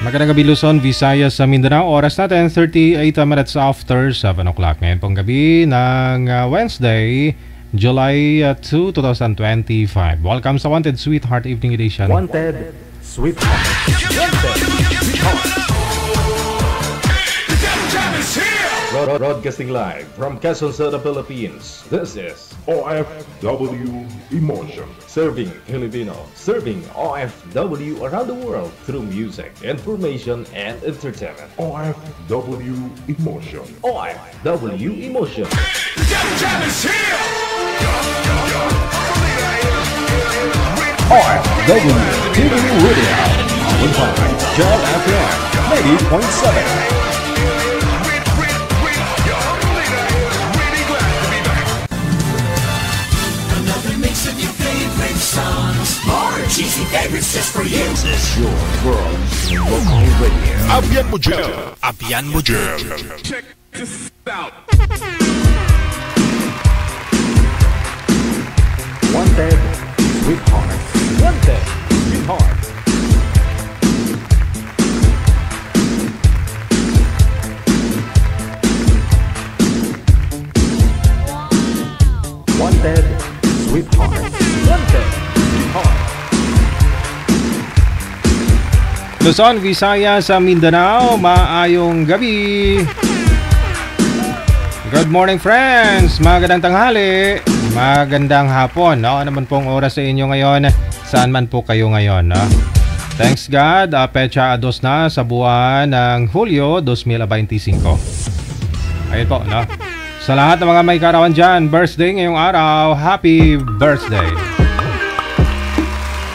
Magandang gabi Luzon, Visayas sa Mindanao. Oras natin 38 minutes after 7 o'clock. Ngayon pong gabi ng Wednesday, July 2, 2025. Welcome sa Wanted Sweetheart Evening Edition. Wanted Sweetheart. Wanted Sweetheart. Broadcasting live from Quezon City, Philippines. This is OFW Emotion. Serving Filipino, serving OFW around the world through music, information, and entertainment. OFW Emotion. OFW Emotion. OFW TV Radio. Powered by Gel FM 90.7. More cheesy favorites just for you. This is your world's local radio. Abyan mo dyan. Abyan mo dyan. Check this out. Wanted Sweetheart. Wanted Sweetheart. Wanted Sweetheart. Wanted Sweetheart. Luzon, Visayas sa Mindanao, maayong gabi. Good morning friends, magandang tanghali, magandang hapon, no? Ano man pong oras sa inyo ngayon, saan man po kayo ngayon, no? Thanks God, pecha 2 na sa buwan ng Hulyo 2025. Ayun po, no? Sa lahat ng mga may karawan dyan, birthday ngayong araw, happy birthday.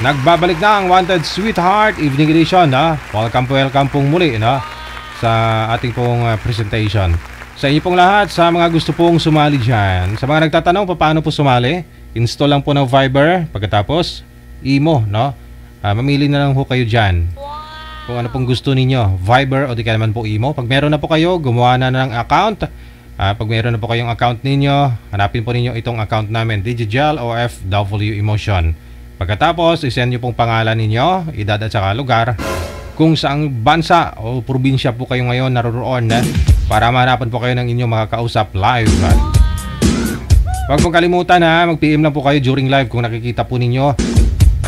Nagbabalik na ang Wanted Sweetheart Evening Edition, no? Welcome pong muli, no? Sa ating pong presentation. Sa inyo pong lahat, sa mga gusto pong sumali dyan, sa mga nagtatanong paano po sumali, install lang po ng Viber, pagkatapos Imo, no? Mamili na lang po kayo dyan kung ano pong gusto ninyo, Viber o di kaya naman po Imo. Pag meron na po kayo, gumawa na ng account. Pag meron na po kayong account ninyo, hanapin po ninyo itong account namin, Digigel OFW Emotion. Pagkatapos, isend nyo pong pangalan ninyo, edad at saka lugar, kung saang bansa o probinsya po kayo ngayon naroroon, para mahanapan po kayo ng inyong makakausap live. Huwag pong kalimutan mag-PM lang po kayo during live kung nakikita po ninyo.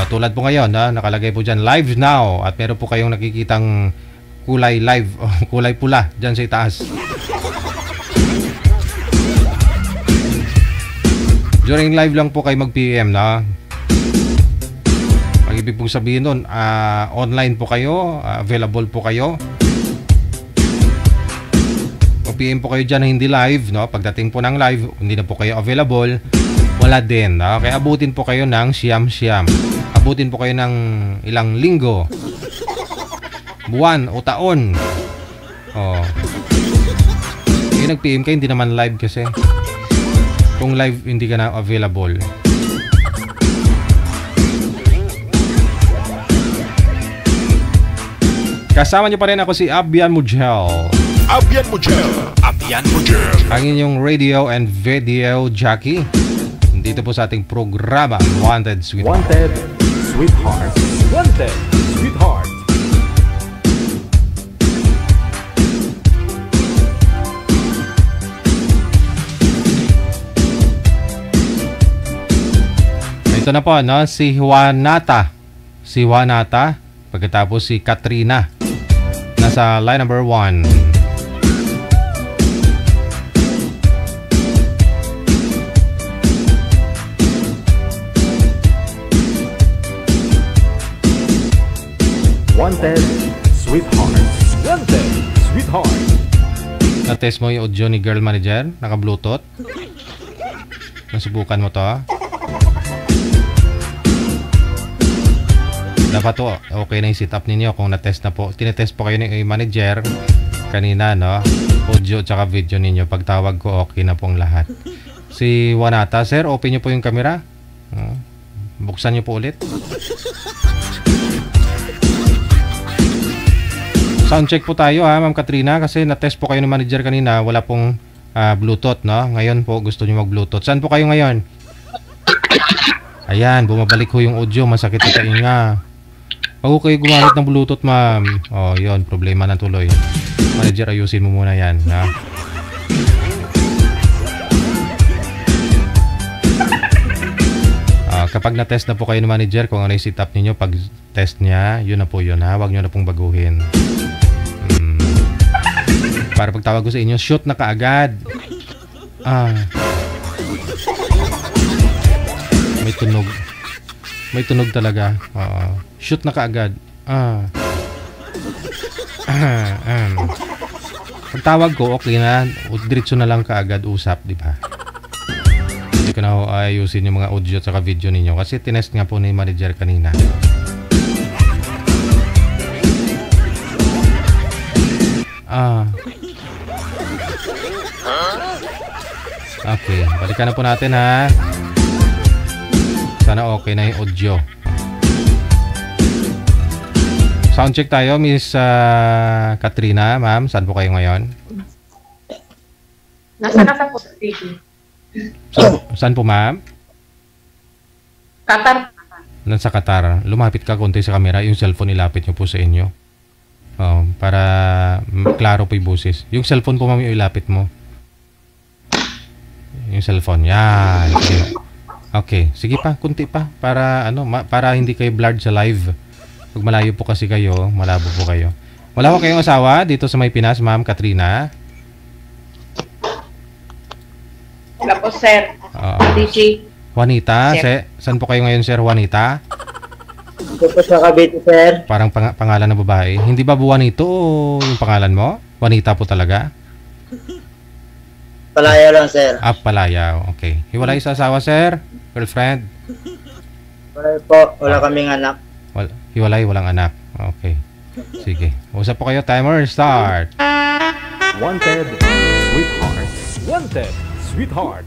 Tulad po ngayon, nakalagay po dyan live now at meron po kayong nakikitang kulay live o kulay pula dyan sa itaas. During live lang po kayo mag-PM, no? Ang ibig pong sabihin nun, online po kayo, available po kayo. Mag-PM po kayo dyan na hindi live, no? Pagdating po ng live, hindi na po kayo available, wala din, no? Kaya abutin po kayo ng siyam-siyam. Abutin po kayo ng ilang linggo, buwan o taon. Kaya nag-PM kayo, hindi naman live kasi. Kung live, hindi ka na available. Kasama niyo pa rin ako si Abyan Mujel. Abyan mo dyan. Abyan mo dyan. Ang inyong radio and video jockey. Dito po sa ating programa, Wanted Sweetheart. Wanted Sweetheart. Wanted Sweetheart. Ito na po, no? Si Juanata. Si Juanata. Pagkatapos si Katrina. Nasa line number 1. Wanted Sweetheart. Wanted Sweetheart. Na-test mo yung audio ni Girl Manager? Naka-Bluetooth? Nasubukan mo to? Dapat to, okay na yung setup ninyo kung na-test na po. Tinetest po kayo ng manager kanina, no? Audio tsaka video ninyo. Pagtawag ko, okay na pong lahat. Si Juanata, sir, open nyo po yung camera. Buksan nyo po ulit. Sound check po tayo, Ma'am Katrina, kasi na-test po kayo ng manager kanina. Wala pong Bluetooth, no? Ngayon po, gusto nyo mag-Bluetooth. Saan po kayo ngayon? Ayan, bumabalik ho yung audio. Masakit sa tainga. Pag kayo gumamit ng Bluetooth, ma'am. Oh, yun. Problema na tuloy. Manager, ayusin mo muna yan. Ha? Kapag na-test na po kayo ng manager, kung ano yung setup ninyo, pag test niya, yun na po yun. Ha? Huwag nyo na pong baguhin. Para pagtawag ko sa inyo, shoot na kaagad. May tunog. May tunog talaga. Shoot na kaagad. Pagtawag ko, okay na. Diretso na lang kaagad usap, di ba? Hindi ko na ayusin yung mga audio at saka video ninyo. Kasi tinest nga po ni manager kanina. Okay, balikan na po natin ha. Sana okay na yung audio. Soundcheck tayo, Miss Katrina, ma'am. Saan po kayo ngayon? Nasa Qatar po, Steve. Saan po, ma'am? Qatar. Nasa Qatar. Lumapit ka konti sa camera. Yung cellphone ilapit nyo po sa inyo. Para klaro po yung boses. Yung cellphone po, ma'am, yung ilapit mo. Yung cellphone. Yan. Okay. Sige pa, kunti pa para para hindi kayo blurred sa live. Pag malayo po kasi kayo, malabo po kayo. Wala po kayong asawa dito sa may Pinas, Ma'am Katrina? Wala po, sir. DJ. Juanita, saan po kayo ngayon, Sir Juanita? Ito po sa Cavite, sir. Parang pangalan ng babae. Hindi ba Juanito o yung pangalan mo? Juanita po talaga? Palaya lang, sir. Palaya. Okay. Hiwalay sa asawa, sir? Girlfriend? Wala po. Wala kaming anak. Hiwalay, walang anak. Okay. Sige. Usap po kayo. Timer, start. Wanted, sweetheart. Wanted, sweetheart.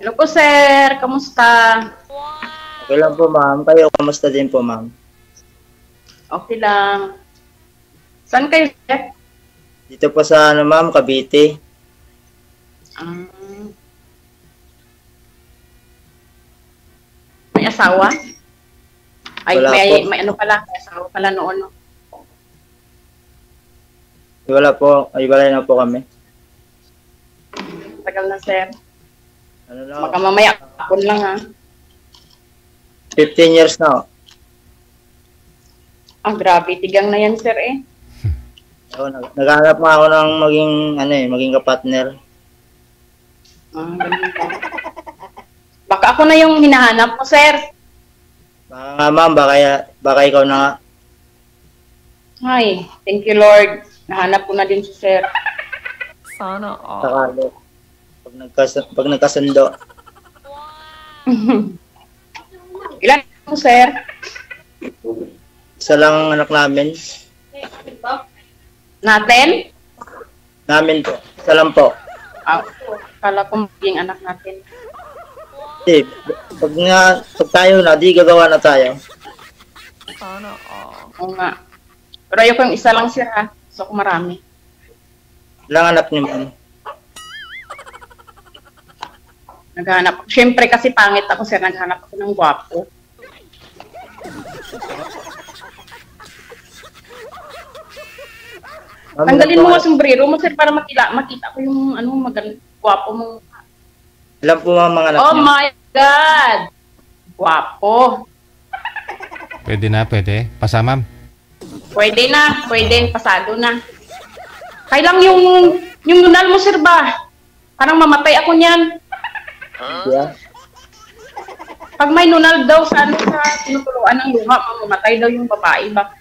Hello po, sir. Kamusta? Okay lang po, ma'am. Kayo, kamusta din po, ma'am? Okay lang. Saan kayo, sir? Dito po sa, ma'am, Cavite. May asawa? Ay, Wala may ano pala, may asawa pala noon. No? Wala po. Ay, balay na po kami. Tagal na, sir. Ano na? Baka mamaya, hapon lang, ha? 15 years na. Grabe. Tigang na yan, sir, eh. Naghahanap nga ako ng maging kapartner. Ganun ba? Baka ako na yung hinahanap mo, sir. Baka nga, ma'am. Baka ikaw na nga. Ay, thank you, Lord. Nahanap ko na din si sir. Sana all. Sakali. Pag nagkasundo. Ilan mo, sir? Isa lang ang anak namin. Natin? Namin po. Isa lang po. Kala ko maging anak natin. Kasi, pag tayo na, di gagawa na tayo. Sana all. Oo nga. Pero ayoko yung isa lang, sir, ha? So, kung marami. Ilang anak niyo, ma'am? Naghanap ako. Siyempre, kasi pangit ako, sir. Naghanap ako ng gwapo. Tanggalin mo nga sombrero mo, sir, para makita ko yung gwapo mo. Ilan po mga anak Oh niyo? my God! Gwapo. Pwede na, pwede. Pasamam. Pwede na. Pwede. Pasado na. Kailang yung nunal mo, sir, ba? Parang mamatay ako niyan. Yeah. Pag may nunal daw sa tinutuluan ng luha, mamamatay daw yung babae ba?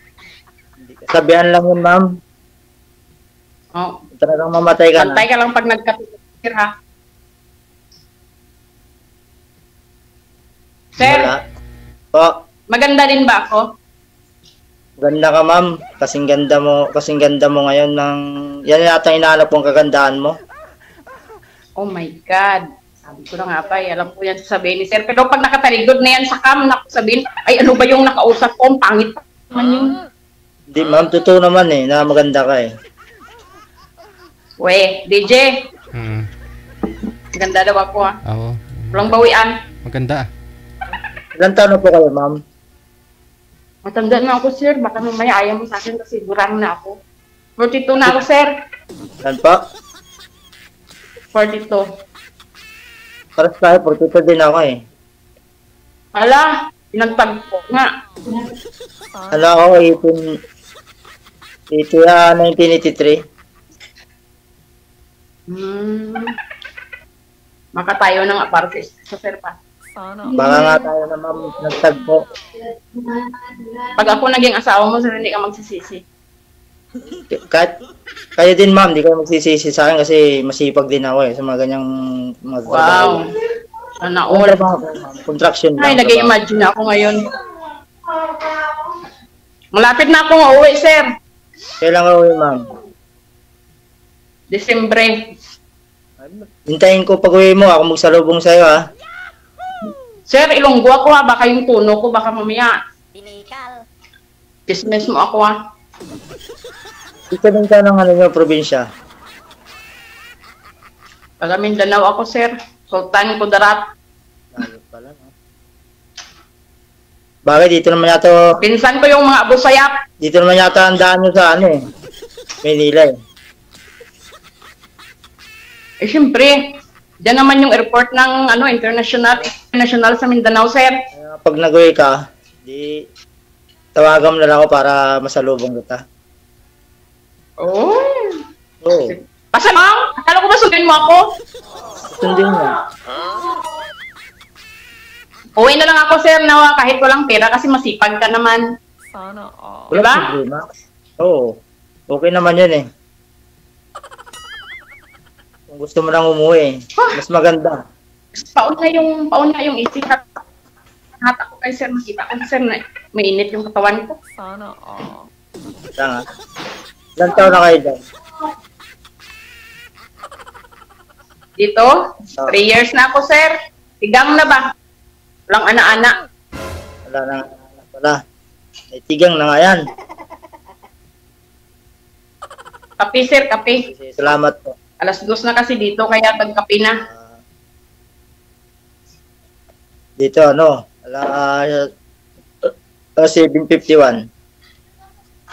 Sabihan lang yun, ma'am. Oh. Talagang mamatay ka na. Pantay ka lang pag nagkatulog, sir, ha? Sir, Wala. Po, maganda din ba ako? ganda ka, ma'am. Kasing ganda mo ngayon ng... Yan yata inaanap mong kagandahan mo. Oh my God. Sabi ko na nga ba, alam ko yan sasabihin ni sir. Pero pag nakataligod na yan sa cam, sabihin, ay ano ba yung nakausap ko? Ang pangit pa naman yun. Hindi, ma'am. Totoo naman na maganda ka eh. We, DJ. Ganda daw ako, ha? Oo. Walang bawian. Maganda. Ilan taon na po kayo, ma'am? Matanda na ako, sir. Baka mamaya ayaw mo sa akin kasi burang na ako. 42 na ako, sir. Yan pa. 42. Paras tayo, 42 din ako eh. Ala, pinagtagpo nga. Ano ako, 1983. Maka tayo ng aparte sa sir pa. Sana Baka nga tayo na ma'am, nagtagpo. Pag ako naging asawa mo, sir, hindi ka magsisisi. Kahit, kayo din ma'am, di kayo magsisisi sa akin kasi masipag din ako eh, sa mga ganyang mga Wow. Sana all. Contraction Ay, lang. nag-imagine na ako ngayon. Malapit na akong uuwi, sir. Kailan ka uwi ma'am? Desembre. Hintayin ko pag uwi mo, ako magsalubong sa'yo ha. Sir, ilonggo ako ha. Baka yung tuno ko, baka mamaya. Dismiss mo ako ha. Ito din ka ng ano nyo, probinsya. Taga Mindanao ako, sir. Sultan Kudarat. Layo pala, no? Bakit dito naman yata, Pinsan ko yung mga abusayap. dito naman yata ang daan nyo sa ano eh. Manila eh. Eh, syempre, dyan naman yung airport ng international sa Mindanao, sir. Kaya pag nag-uwi ka, di tawagan mo na lang ako para masalubong kita. Oh. Oo. Pasamang? Akala ko ba sundin mo ako? Sundin mo. Uwi na lang ako, sir, na kahit walang pera kasi masipag ka naman. Sana all. Wala Diba? problema. Oo. Okay naman yun eh. Kung gusto mo nang umuwi, mas maganda. Pauna yung isip at ako kay sir, makita ko sir na mainit yung katawan ko. Sana all. Tanga. Ilang taon na kayo dyan? Dito, 3 years na ako, sir. Tigang na ba? Walang ana-ana. Wala na wala. May tigang na nga yan. Kape, sir, kape. Salamat po. 2:00 na kasi dito, kaya tagkape na. Dito ano, 7:51.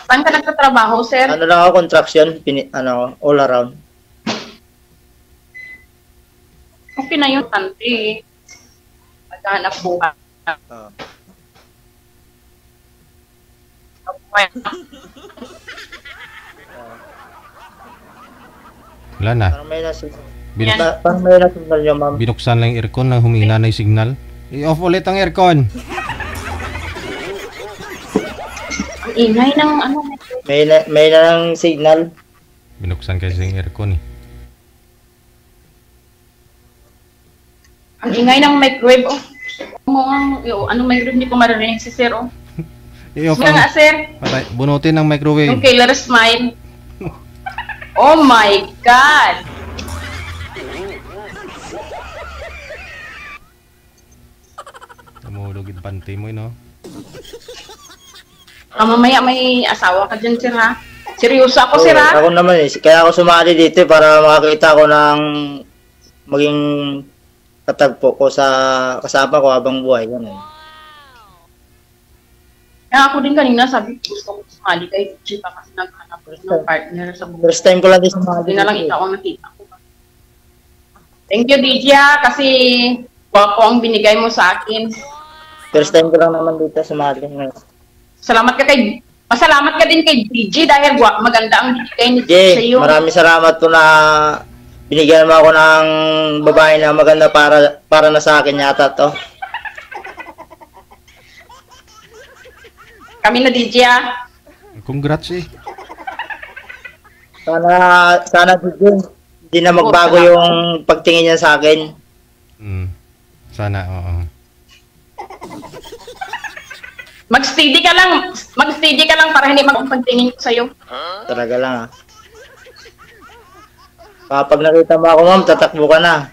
Saan ka nagtatrabaho, sir? Ano lang ako, construction, all around. Okay na yun, tante. Maghanap buhay. Oo. Wala na. Parang may nasignal. Bin- Parang may nasignal nyo, ma'am. binuksan lang yung aircon na humina na yung signal. I-off ulit ang aircon. Ang ingay ng May na ng signal. Binuksan kasi yung aircon eh. ang ingay ng microwave, oh. Mayroon, hindi ko marinig si sir, oh. I-off Nga nga, ang... sir. Patay, bunutin ang microwave. Yung killer smile. Oh my God! Tumulog yung panty mo, no? Mamaya may asawa ka dyan, sir, ha? Seryoso ako, sir, ha? Ako naman eh. Kaya ako sumali dito para makakita ko ng maging katagpo ko sa kasama ko habang buhay. Yan eh. Kaya ako din kanina, sabi ko, gusto ko sumali kay Chika kasi naghanap ng partner sa buhay. First time ko lang din sumali Hindi na lang dito. ikaw ang nakita ko. Thank you, DJ, kasi wapo ang binigay mo sa akin. First time ko lang naman dito sumali. Masalamat ka din kay DJ dahil maganda ang binigay ni Jay, sa iyo. maraming salamat po na binigyan mo ako ng babae na maganda para na sa akin yata to. Kami na DJ, ah. Congrats eh. Sana hindi na magbago yung pagtingin niya sa akin. Sana, oo. Mag-steady ka lang para hindi magpagtingin ko sa iyo. Talaga lang ah. Kapag nakita mo ako ma'am, tatakbo ka na.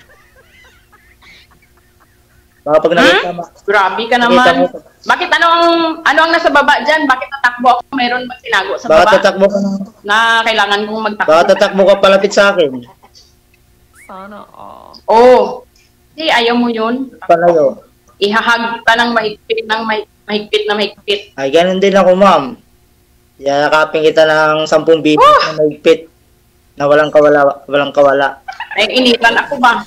Kapag nakita mo, Grabe ka naman. Bakit ano ang nasa baba diyan? Bakit tatakbo ako? Mayroon bang tinago sa baka baba tatakbo ka na. na kailangan kong magtakbo? Baka tatakbo ka palapit sa akin. Sana all. Oh. Hindi, ayaw mo yun. Palayo. Ihahag ka ng mahigpit Mahigpit na mahigpit. Ay, ganun din ako, ma'am. Yakapin kita ng 10 bibig na mahigpit na walang kawala. Ay, initan ako ba?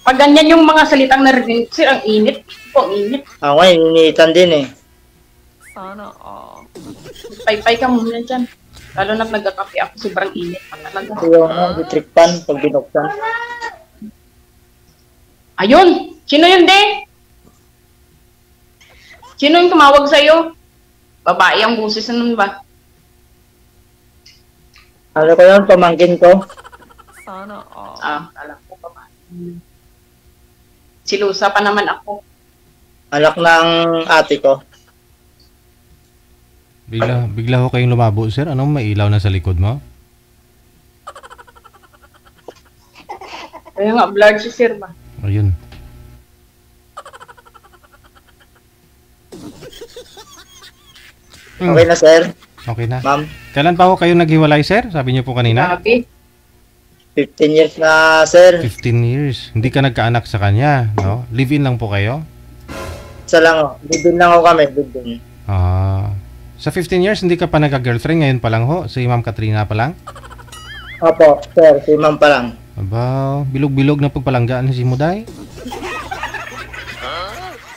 Pag ganyan yung mga salitang narinig, sir, ang init. Ang init. Ako ngayon, iniitan din eh. Sana all. Paypay ka muna dyan. Lalo na nagkakape ako, sobrang init pa talaga. Ito yung electric fan pag binuksan. Ayun! Sino yun, de? Sino yung tumawag sa'yo? Babae ang busis na nun ba? Ano ko yun, pamangkin ko. Sana all. Alam ko babae. Silusa pa naman ako. Anak ng ate ko. Bigla ho kayong lumabo, sir. Anong mailaw na sa likod mo? Kaya nga, blurred si sir ba? Ayun. Okay na, sir. Okay na. Ma'am, Kailan pa ho kayo naghiwalay, sir? Sabi niyo po kanina? Grabe. 15 years na, sir. 15 years. Hindi ka nagkaanak sa kanya, no? Live-in lang po kayo? Isa lang, oh. Bibin lang ako kami, bibin. Sa 15 years, hindi ka pa nagka-girlfriend. Ngayon pa lang ho. Si Ma'am Katrina pa lang. Opo, sir. Si ma'am pa lang. Aba, bilog-bilog na pagpalanggaan si Muday.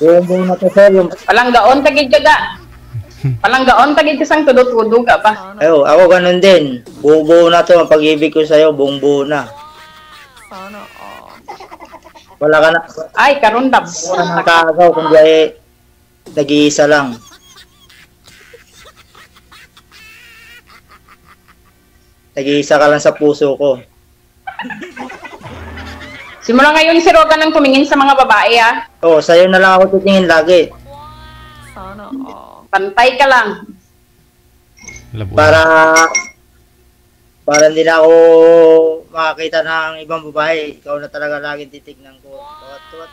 Yung buo na to, sir. Yung... Palanggaon, tagid ka ga. Palanggaon, tagid ka sang tudot-tudo ka ba? Ayo, ako ganun din. Buo na to. Ang pag-ibig ko sa'yo, buong buo na. Sana all. Wala ka na. Ay, karon na. Wala nang kaagaw kung di nag-iisa lang. Nag-iisa ka lang sa puso ko. Simula ngayon, sir, huwag ka nang tumingin sa mga babae, ah. Oo, sa'yo na lang ako titingin lagi. Sana all. Pantay ka lang. Labo. Para hindi na ako makakita ng ibang babae. Ikaw na talaga laging titignan ko. Bawat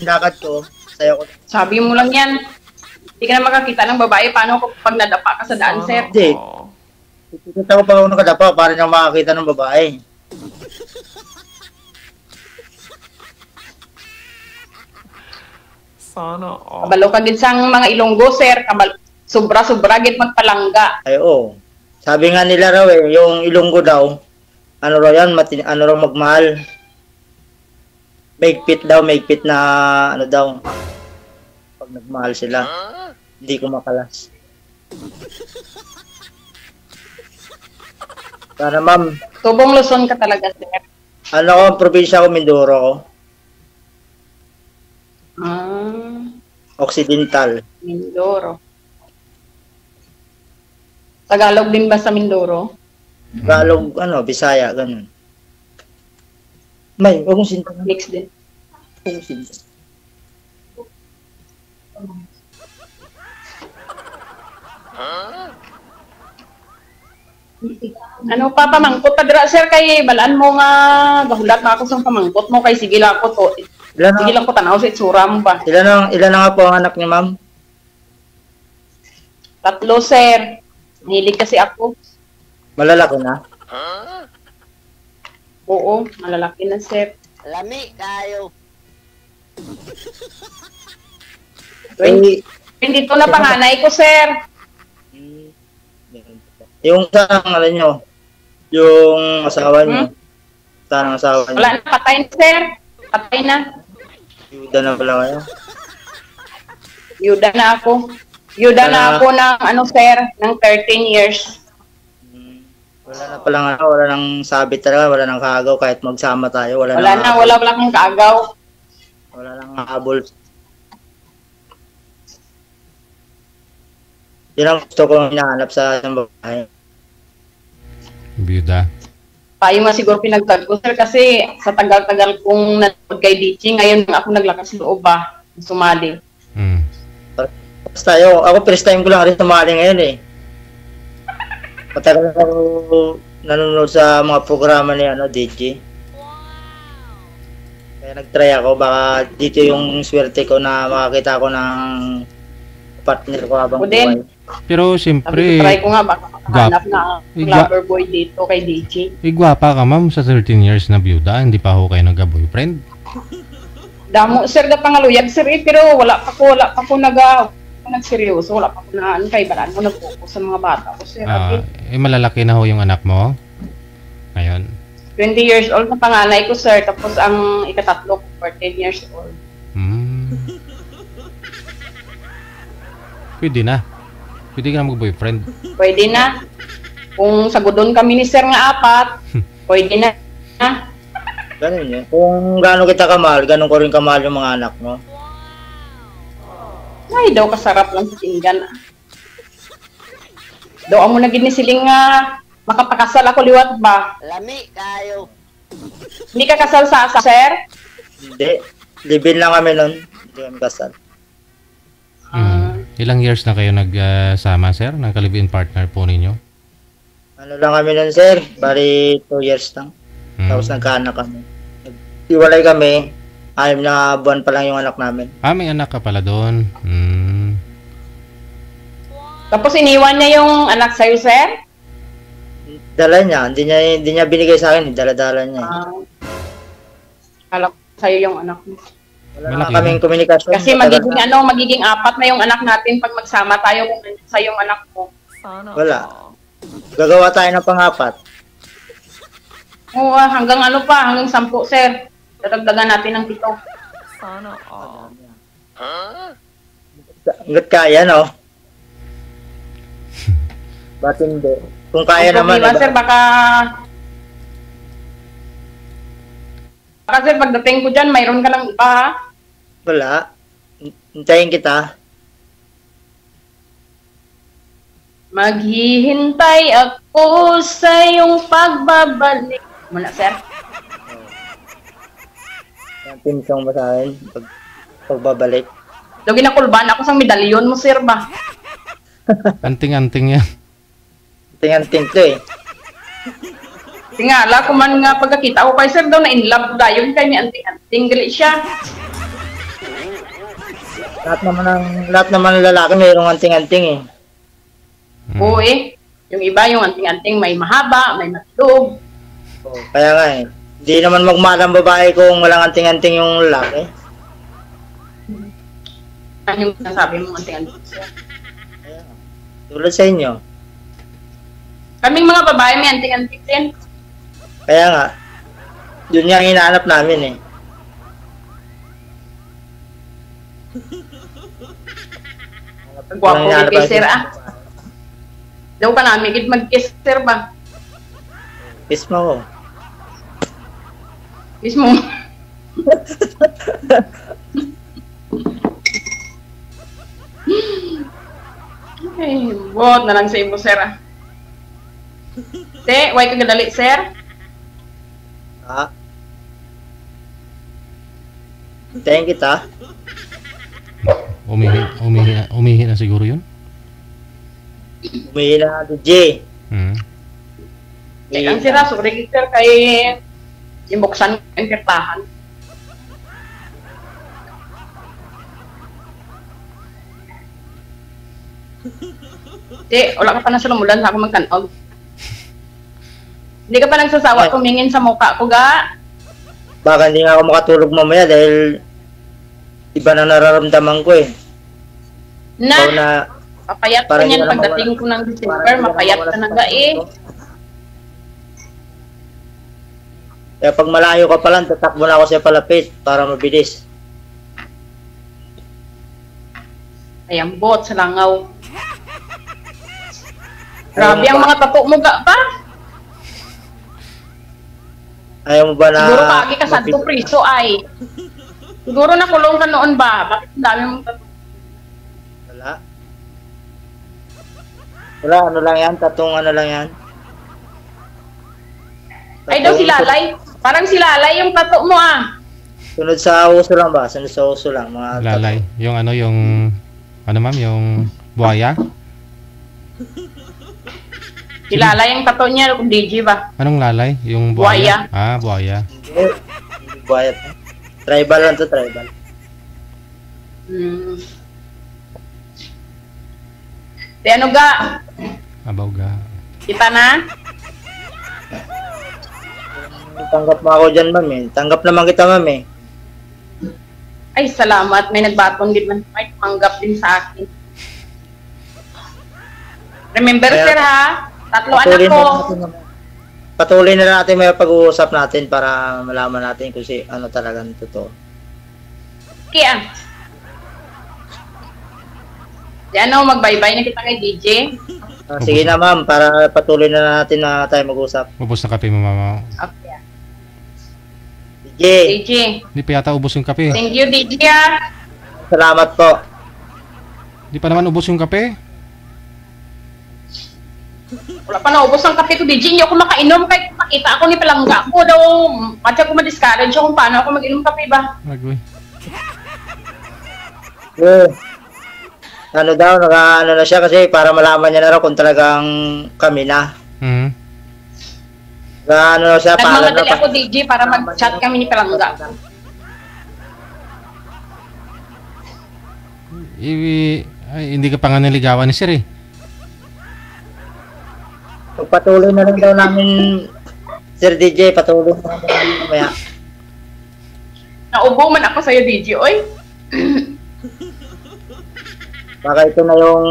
lakad ko, sa'yo ko. Sabi mo lang yan. Hindi ka na makakita ng babae. Paano kung pag nadapa ka sa daan, sir? Hindi. Kita ko pa ako nakadapa para na makakita ng babae. Sana all. Kabalo ka din sa mga Ilonggo, sir. Sobra-sobra gid magpalangga. Ay, oo. Sabi nga nila raw eh, yung Ilonggo daw, ano raw yan, ano raw magmahal. Maigpit na ano daw. Pag nagmahal sila, hindi ko makalas. Sana ma'am, Tubong Luzon ka talaga, sir. ano ko, probinsya ko, Mindoro ko. Occidental. Mindoro. Tagalog din ba sa Mindoro? Tagalog, Bisaya, ganun. May, huwag mong sinta. Mix din. Huwag mong sinta. Ano pa pamangkot tadra, sir, kay balaan mo nga gahulat na ako sa pamangkot mo kay sige lang ko to. Sige lang ko tanaw sa itsura mo ba. Ilan na nga po ang anak niya, ma'am? 3, sir. Hilig kasi ako. Malalaki na? Oo, malalaki na, sir. Lami kayo. 22 na panganay ko, sir. Yung saan, nyo? Yung asawa nyo? Saan ang asawa nyo? Wala na, patay na, sir. Patay na. Yuda na pala kayo? Yuda na ako. Yuda na ako ng, sir, ng 13 years. Wala na palang wala nang sabit talaga, wala nang kaagaw kahit magsama tayo. Wala kang kaagaw. Wala nang habol. Yun ang gusto kong hinahanap sa isang babae. Biyuda. Payo nga siguro pinagtag ko, sir, kasi sa tagal-tagal kong nanood kay Dichi, ngayon ako naglakas loob ba, sumali. Basta ako first time ko lang rin sumali ngayon eh. Matagal ako nanonood sa mga programa ni DJ. Kaya nag-try ako, baka dito yung swerte ko na makakita ko ng partner ko habang buhay. Pero siyempre, try ko nga, baka makahanap na lover boy dito kay DJ. Gwapa ka, ma'am, sa 13 years na byuda, hindi pa ho kayo nagka-boyfriend? Damo, sir, da pangaluyag, sir, pero wala pa ko Kung nagseryoso, wala pa ko na ano, kay balaan mo nag-focus sa mga bata ko, sir. Malalaki na ho yung anak mo? Ngayon? 20 years old na panganay ko, sir. Tapos ang ikatatlo ko, 14 years old. Pwede na. Pwede ka na mag-boyfriend. Pwede na. Kung sagodon kami ni sir nga 4, pwede na. Ganun yun. Kung gaano kita kamahal, ganun ko rin kamahal yung mga anak mo. Ay, daw kasarap lang pakinggan. Daw amo na ginisiling nga makapakasal ako liwat ba? Lami kayo. Hindi ka kasal sa sir? Hindi. Live-in lang kami nun. Hindi kami kasal. Ilang years na kayo nagsama, sir? Nagka-live-in partner po ninyo? Ano lang kami nun, sir? Bali 2 years lang. Tapos nagkaanak kami. Iwalay kami. 6 na buwan pa lang yung anak namin. May anak ka pala doon. Tapos iniwan niya yung anak sa'yo, sir? Dala niya. Hindi niya binigay sa akin. Dala-dala niya. Kala ko sa'yo yung anak mo. Wala na kaming komunikasyon. Kasi magiging 4 na yung anak natin pag magsama tayo kung nandiyan sa yung anak mo. Wala. Gagawa tayo ng pang-4. Oo, hanggang hanggang 10, sir. Dadagdagan natin ng 7. Sana all. Hanggat kaya, no? Ba't hindi? Kung kaya naman, problema, sir, baka sir, pagdating ko dyan, mayroon ka ng iba, ha? Wala. Hintayin kita. Maghihintay ako sa iyong pagbabalik. Muna, sir. Yung pinsong mo sa akin. Pagbabalik. Daw ginakulban ako sa medalyon mo, sir, ba? Anting-anting yan. Anting-anting to eh. Tingala ko man nga pagkakita ko kay sir daw na in love dayon kay ni anting-anting gali siya. Lahat naman ng lalaki mayroong anting-anting eh. Oo eh. Yung iba yung anting-anting may mahaba, may matulog. Kaya nga eh. Hindi naman magmahal ang babae kung walang anting-anting yung lalaki. Ano yung nasabi mo anting-anting, sir? Tulad sa inyo. Kaming mga babae may anting-anting din. Kaya nga, yun nga ang hinahanap namin eh. Gwapo ni kay sir, ah. Daw ka namin, mag-kiss, sir, ba? Kiss mo ko. Kiss mo. Ay, bot na lang sa imo, sir, ah. Te, way ka gadali, sir? Ha? Hintayin kita. Umihi na siguro yun? Umihi na DJ. Ang sira, sorry, sir, kay imbuksan ang kirtahan. Te, wala ka pa na sa lumulan sa ako magkanog. Hindi ka pa nagsasawa tumingin sa mukha ko, ga? Baka hindi nga ako makatulog mamaya dahil iba na nararamdaman ko eh. Papayat ka niyan pagdating ko ng December, mapayat ka na ga eh. Kaya pag malayo ka pa lang, tatakbo na ako sa palapit para mabilis. Ayan, bot sa langaw. Grabe ang mga tato mo, ga ba? Ayaw mo ba na... Siguro kagi ka sa priso ay. Siguro nakulong ka noon ba? Bakit ang dami mong tattoo? Wala, ano lang yan? Tatong ano lang yan? Ay daw si Lalay. Parang si Lalay yung tattoo mo ah. Sunod sa uso lang ba? Sunod sa uso lang. Mga Lalay. tattoo. Yung ano, yung... Ano ma'am? Yung buhaya? Si Lalay yung tattoo niya. Kung DJ ba? Anong lalay? Yung buhaya? Buhaya. Buhaya. Tribal lang to, tribal. Di ano ga? Abaw ga. Kita na? Tanggap mo ako dyan, ma'am eh. Tanggap naman kita, ma'am eh. Ay, salamat. May nagbatong din man. May tumanggap din sa akin. Remember, Kaya- sir, ha? 3 anak Patuloy ko. na natin, patuloy na natin may pag-uusap natin para malaman natin kung ano talagang totoo. Kaya. Yan o, mag-bye-bye na kita kay DJ. Sige na ma'am, para patuloy na natin na tayo mag-usap. Ubos na kape mo, mama. Okay. DJ, DJ. Hindi pa yata ubos yung kape. Thank you, DJ, ha? salamat po. Hindi pa naman ubos yung kape. Wala pa naubos ang kape ko, DJ. Hindi ako makainom kahit makita ako ni Palangga ko daw. Matya ko ma-discourage kung paano ako mag-inom kape ba. Agoy. Ano daw, ano na siya kasi para malaman niya na raw kung talagang kami na. Ano siya, paalam Nagmamadali na. ako, DJ, para mag-chat kami ni Palangga. Ay, hindi ka pa nga naligawan ni Sir eh. Patuloy na lang daw namin, Sir DJ, patuloy na lang namin mamaya. Naubo man ako sa'yo, DJ, oy. Baka ito na yung,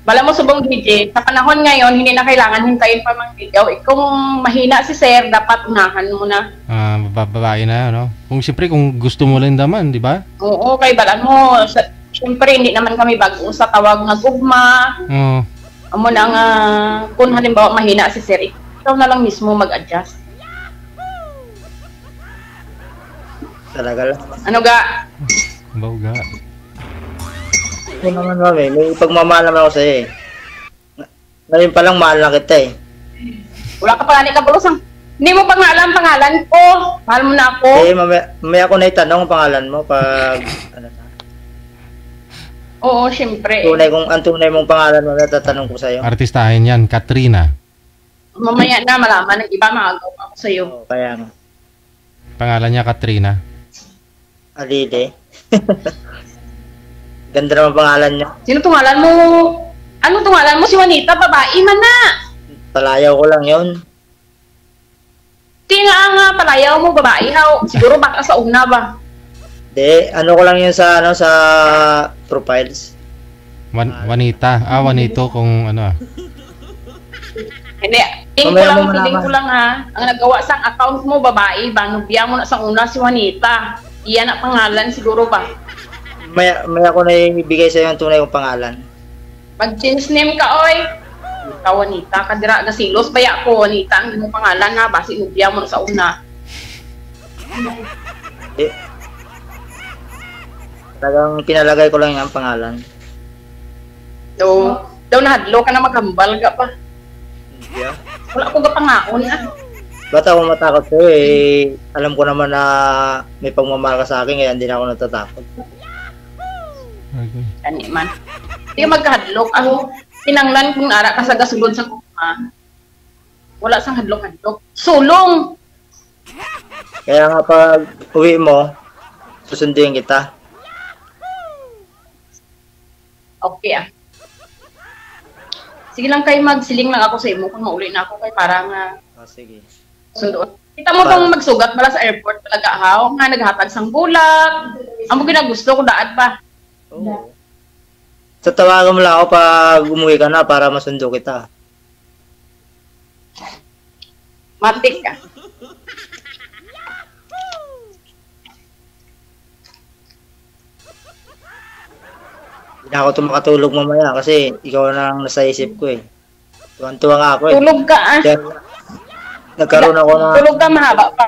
Bala mo, subong DJ, sa panahon ngayon, hindi na kailangan hintayin pa mang ligaw. Kung mahina si Sir, dapat unahan mo na. Babae na, no? Kung siyempre, kung gusto mo lang naman, di ba? Oo, kay balan mo. Siyempre, hindi naman kami bago sa tawag nga gugma. Oo. Amo na nga, kung halimbawa mahina si Sir, ikaw na lang mismo mag-adjust. talaga lang. Ano ga? Bawga. Ito naman mami, may pagmamahal naman ako sa'yo eh. Ngayon pa lang mahal na kita eh. Wala ka pala ni Kabulusang. Hindi mo pa nga alam pangalan ko. Mahal mo na ako. Eh, mamaya ako na itanong ang pangalan mo pag, ano na. Oo, syempre. Ang tunay mong pangalan mo, tatanong ko sa'yo. Artistahin yan, Katrina. Mamaya na malaman ng iba, makagawa ako sa'yo. Oo, kaya nga. Pangalan niya Katrina. Alide. Ganda naman pangalan niya. Sino tungalan mo? Ano tungalan mo? Si Juanita, babae man na. Palayaw ko lang yun. Nga, palayaw mo, babae ha. Siguro baka sa una ba? De, ano ko lang yun sa, sa profiles. Juanita. Juanito kung ano. Hindi. Feeling ko lang ha. Ang nagawa sa account mo, babae ba? Nubya mo na sa una si Juanita. Iyan ang pangalan siguro ba? May ako na ibigay sa'yo yung tunay kong pangalan. Mag-change name ka, oy. Ikaw, Juanita. Kadira na silos. Baya ko, Juanita. Ang iyong pangalan ha. Basi nubya mo na sa una. Eh, talagang pinalagay ko lang yung pangalan. Daw nahadlo ka na maghambal ka pa. Yeah. Wala ko gapangaon ah. Ba't ako matakot sa'yo eh? Alam ko naman na may pagmamahal ka sa akin kaya hindi na ako natatakot. Okay. Kani man. Hindi ka magkahadlok. Ako, pinanglan kung ara ka sa gasulod sa kuma. Wala sang hadlok-hadlok. Sulong! Kaya nga pag uwi mo, susunduin kita. Okay ah. Sige lang kayo magsiling lang ako sa imo kung mauli na ako kay parang Sige. sundoon. Kita mo tong magsugat pala sa airport talaga haw nga naghatag sang bulak. Amo ginagusto ko daad pa. Oo. So tawagan mo lang ako pag umuwi ka na para masundo kita. Matik ka. Hindi na ako makatulog mamaya kasi ikaw na lang nasa isip ko eh. Tuwan-tuwa nga ako eh. Tulog ka ah. Kaya, nagkaroon ako na Tulog ka mahaba pa.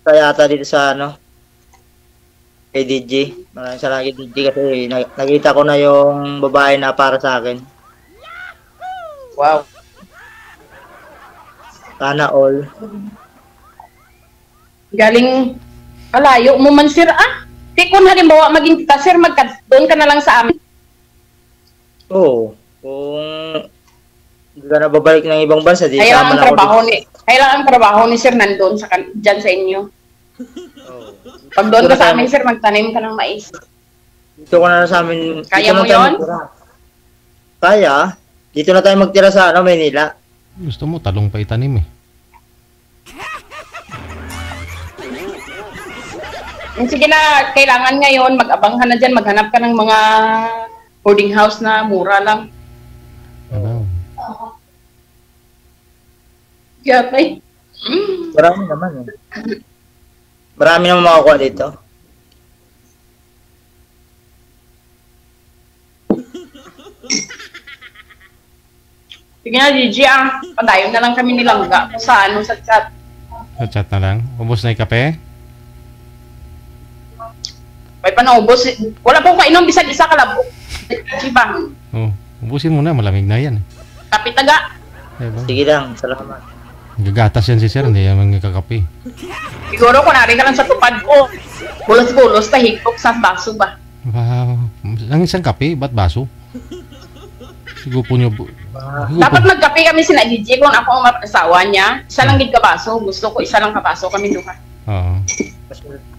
kaya ata dito sa ano kay DJ. Maraming salamat kay DJ kasi nakita ko na yung babae na para sa akin. Wow. Sana all. Galing palayo mo man sir ah. Di kung halimbawa maging kita sir, doon ka na lang sa amin. Oo. Kung hindi ka na babalik ng ibang bansa, di Kaya sama ang na ako trabaho dito. ang trabaho ni sir nandun sa dyan sa inyo. Oo. Pag doon ka sa amin sir, magtanim ka ng mais. Dito ka na sa amin. Kaya dito mo na tayo yun? magtira. Kaya. Dito na tayo magtira sa ano, Maynila. Gusto mo, talong pa itanim eh. Sige na, kailangan ngayon, mag-abang ka na dyan, maghanap ka ng mga boarding house na mura lang. Yatay. Marami naman eh. Marami naman makakuha dito. Sige na, Gigi ah. Padayon na lang kami nilangga sa ano sa chat. Sa chat na lang. Ubos na yung kape? May panaubos. Wala pong kainom, bisag isa kalabo. Gigi ba? Oh, ubusin mo na. Malamig na yan. Kapitaga. Diba? Sige lang, salamat. Gagatas yan si sir. Hindi yan magkakape. Siguro kunwari ka lang sa tupad ko. Bulos-bulos, tahigpok sa baso ba? Wow. Ang isang kape? Ba't baso? Sigupo nyo. Dapat magkape kami sina Gigi kung ako ang asawa niya. Isa lang gid kabaso. Gusto ko isa lang kabaso kami duha. Oo.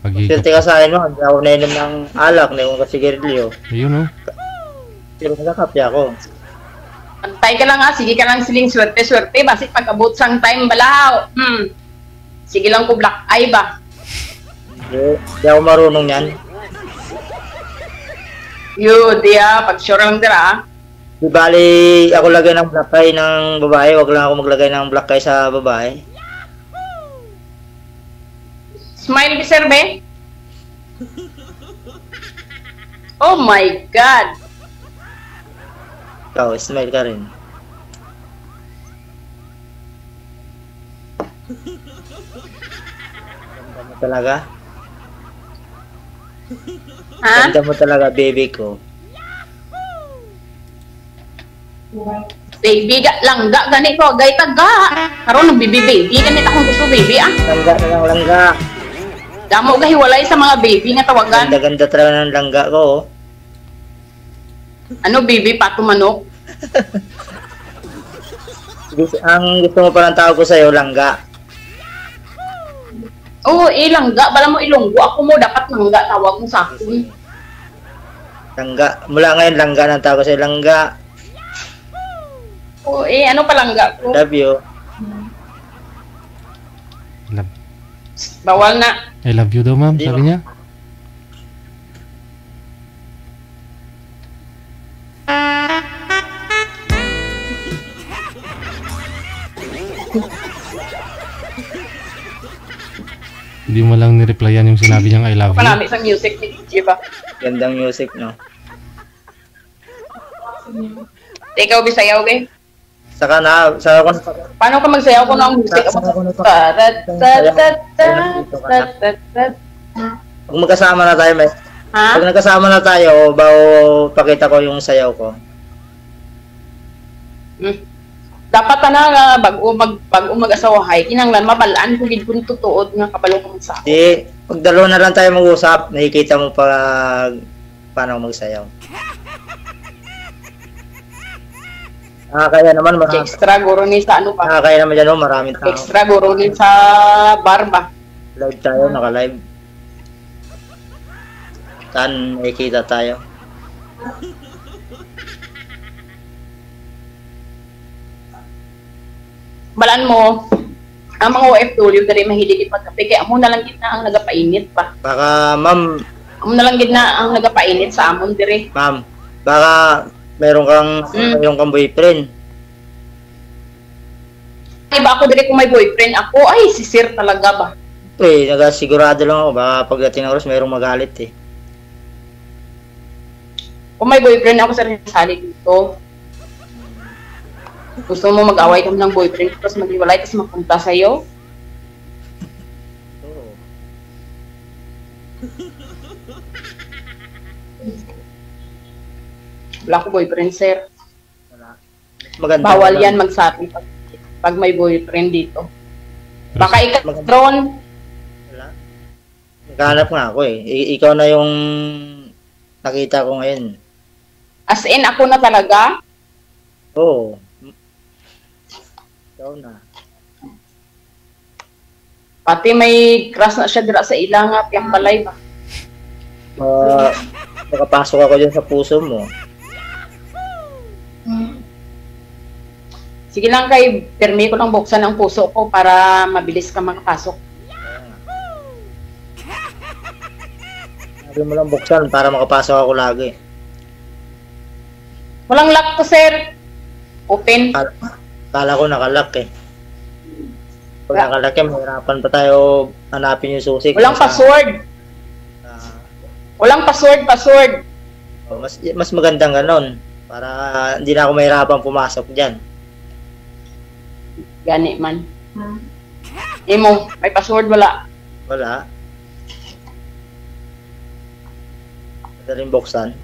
Swerte ka sa akin mo, hindi ako nainom ng alak, hindi ako kasigarilyo. Ayun oh. Pero nagkakape ako. Antay ka lang ha, sige ka lang siling swerte-swerte. Basi pag-abot sang time balaw. Sige lang ko black eye ba? Hindi ako marunong yan. Yo, dia, pag sure lang dira ha. Di bali, ako lagay ng black eye ng babae, wag lang ako maglagay ng black eye sa babae. Smile, sir, be? Oh my God! Ikaw, smile ka rin. Ganda mo talaga? Ha? Ganda mo talaga, baby ko. Baby, langga, gani ko, gay taga. Karon nagbibi-baby, ganit akong gusto baby, ah. Langga na lang langga. Damo gahiwalay sa mga baby nga tawagan. Ganda-ganda talaga ng langga ko, oh. Ano, baby, pato manok? Ang gusto mo palang tawag ko sa'yo, langga. Oo, langga. Bala mo ilonggo. Ako mo, dapat langga. Tawag mo sa akin. Langga. Mula ngayon, langga ng tawag ko sa'yo, langga. Oo, ano pa langga ko? Love you. Bawal na. I love you daw ma'am, Hindi sabi mo. niya. Hindi mo lang nireplyan yung sinabi niyang I love you. Panami sa music ni DJ ba? Gandang music, no? Ikaw, bisayaw, be? Saka na, saka ko na, Paano ka magsayaw kung ang music? Pag magkasama na tayo, may, Ha? pag nagkasama na tayo, bago pakita ko yung sayaw ko. Dapat na bago mag-asawahay, kinanglan mabalaan ko gid kun tutuod nga kabalo ko sa. Di, pag dalawa na lang tayo mag-usap, nakikita mo pag paano ako magsayaw. Kaya naman, Extra guro ni sa ano pa? kaya naman dyan, maraming tao. Extra guro ni sa barba. Live tayo, naka-live. Saan nakikita tayo? Balaan mo, ang mga OFW dali mahilig ipagkape, kaya amo na lang gid na ang nagapainit pa. Baka, ma'am, Amo na lang gid na ang nagapainit sa amon dire. ma'am, baka meron kang boyfriend. Iba ako dire kung may boyfriend ako, ay si sir talaga ba? Nagasigurado lang ako, baka pagdating ng oras merong magalit eh. Kung may boyfriend ako sa sali dito. Gusto mo mag-away kami ng boyfriend tapos maghiwalay tapos mapunta sa'yo? Wala ko boyfriend, sir. Maganda. Bawal yan magsabi pag may boyfriend dito. Baka ikaw, Ron, Naghanap nga ako eh. Ikaw na yung nakita ko ngayon. as in ako na talaga. Oo. Ikaw na. Pati may crush na siya dira sa ilang at yung balay ba? Makapasok ako dyan sa puso mo. Sige lang kay, permi ko lang buksan ang puso ko para mabilis ka makapasok. Sabi mo lang buksan para makapasok ako lagi. Walang lock to, sir. Open. Kala ko nakalak eh. Pag nakalak eh, mahirapan pa tayo hanapin yung susi. Walang password. Walang password. Mas magandang ganon. Para hindi na ako mahirapan pumasok dyan. Gani man. Imo, may password wala. Wala. Madaling buksan.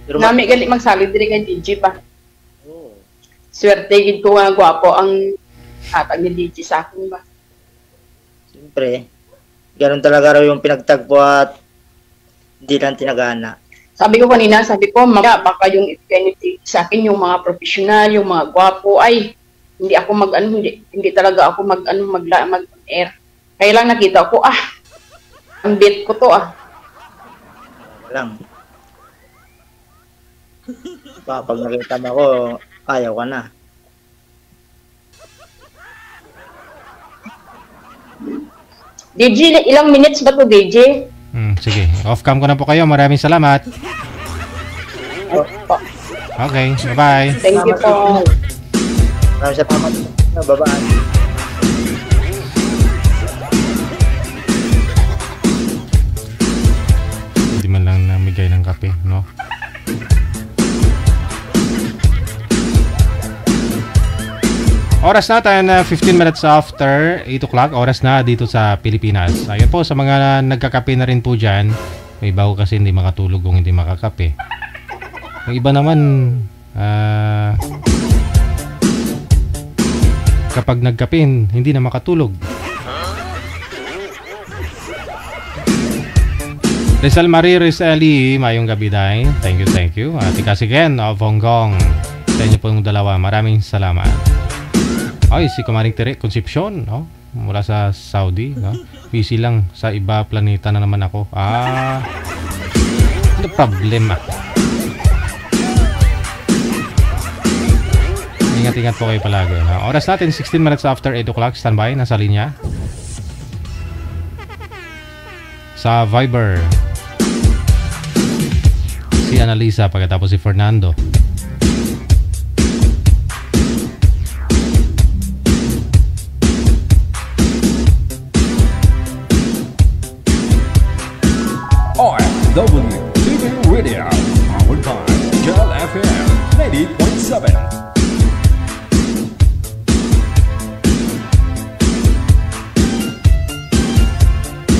Pero Nami gali magsalig diri kay DJ pa. Oo. Swerte gid ko nga gwapo ang hatag ni DJ sa akin ba. Siyempre, ganun talaga raw yung pinagtagpo at hindi lang tinagana. Sabi ko, baka yung identity sa akin, yung mga professional, yung mga gwapo, ay, hindi ako hindi talaga ako mag-air. Kaya lang nakita ko, ang bit ko to, Lang. Pag nakita mo ako, ayaw ka na. DJ, ilang minutes ba to, DJ? Sige, off-cam ko na po kayo. Maraming salamat. Okay, bye-bye. Thank you po. Maraming salamat. Babaan. Hindi man lang namigay ng kape, no? Oras natin, 15 minutes after 8 o'clock. Oras na dito sa Pilipinas. Ayun po, sa mga nagkakape na rin po dyan. May bago kasi hindi makatulog kung hindi makakape. Yung iba naman, kapag nagkape, hindi na makatulog. Rizal Marie Rizali, mayong gabi day. Thank you. Tika si Ken of Hong Kong. Sa inyo po yung dalawa. Maraming salamat. Ay, si Kumaring Tere Concepcion, no? Mula sa Saudi, no? Busy lang sa iba planeta na naman ako. Ano problema? Ingat-ingat po kayo palagi, no? Oras natin 16 minutes after 8 o'clock. Standby, nasa linya. Sa Viber, si Annalisa, pagkatapos si Fernando. OFW TV Radio, powered by Gel FM 90.7.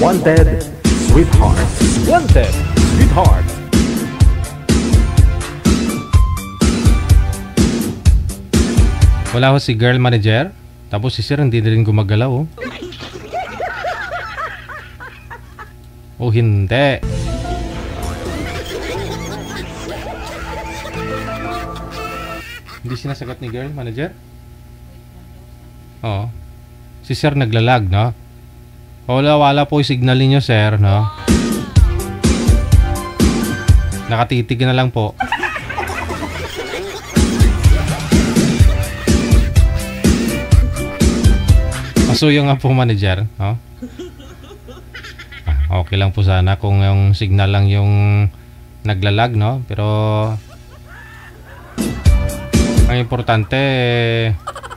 Wanted, Sweetheart. Wanted, Sweetheart. Wala ho si girl manager. Tapos si sir hindi na rin gumagalaw, oh. O hindi. Hindi sinasagot ni girl manager? Oo. Si sir naglalag, no? Wala po yung signal ninyo, sir, no? Nakatitig na lang po. Masuyo nga po manager, no? Okay lang po sana kung yung signal lang yung naglalag, no? Pero ang importante,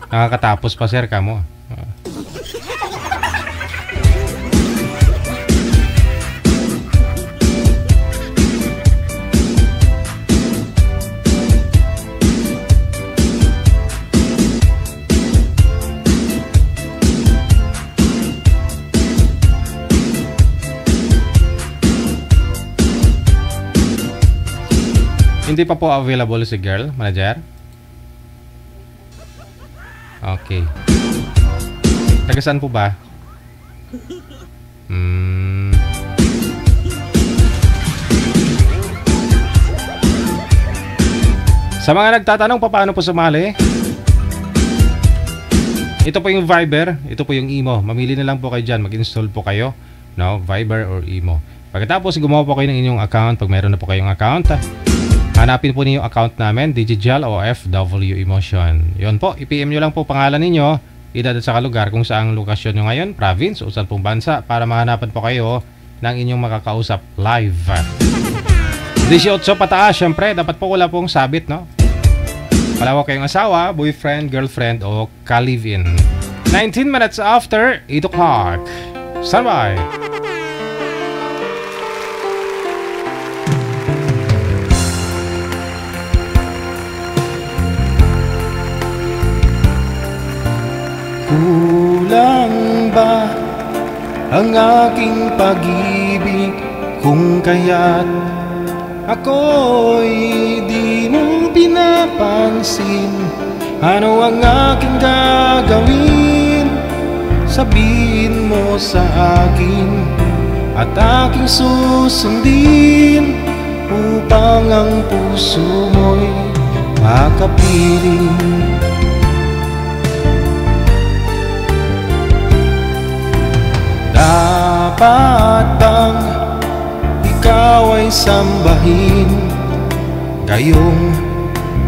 nakakatapos pa, sir, kamo. Hindi pa po available si girl manager. Okay. Taga saan po ba? Sa mga nagtatanong paano po sumali, ito po yung Viber, ito po yung Imo. Mamili na lang po kayo dyan, mag-install po kayo, no? Viber or Imo. Pagkatapos gumawa po kayo ng inyong account. Pag meron na po kayong account, hanapin po niyo yung account namin, Digigel o FW Emotion. Yun po, i-PM nyo lang po pangalan ninyo, edad at saka lugar kung saang lokasyon nyo ngayon, province o saan pong bansa, para mahanapan po kayo ng inyong makakausap live. 18 pataas, syempre, dapat po wala pong sabit, no? Wala po kayong asawa, boyfriend, girlfriend, o ka-live-in. 19 minutes after 8 o'clock. Standby. Kulang ba ang aking pag-ibig kung kaya't ako'y di mo pinapansin? Ano ang aking gagawin? Sabihin mo sa akin at aking susundin upang ang puso mo'y makapiling. Dapat bang ikaw ay sambahin, gayong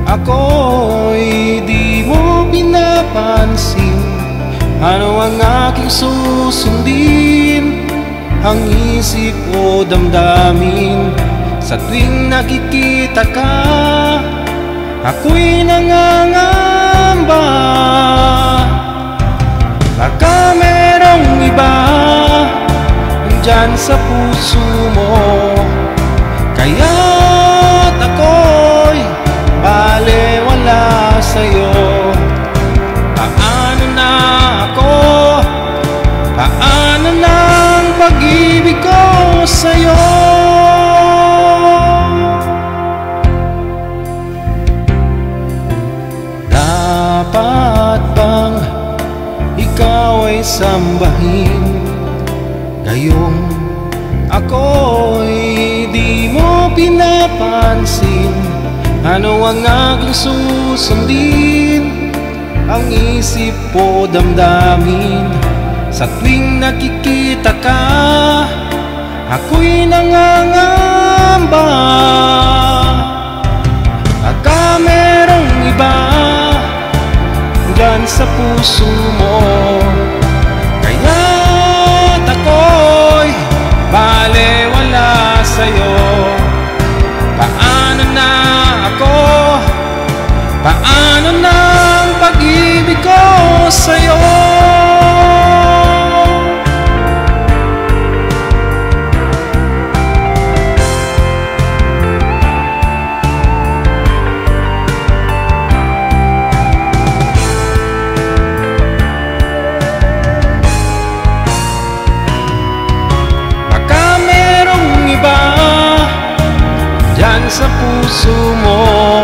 ako'y di mo pinapansin? Ano ang aking susundin? Ang isip o damdamin sa tuwing nakikita ka? Ako'y nangangamba, baka merong iba dyan sa puso mo, kaya't ako'y balewala sa'yo. Paano na ako? Paano na ang pag-ibig ko sa'yo? Dapat bang ikaw ay sambahin, gayong ako'y di mo pinapansin? Ano ang aking susundin? Ang isip o damdamin sa tuwing nakikita ka? Ako'y nangangamba, baka merong iba dyan sa puso mo, kaya't ako'y balewala sa'yo. Paano na ako? Paano na ang pag-ibig ko sa'yo? Sa puso mo,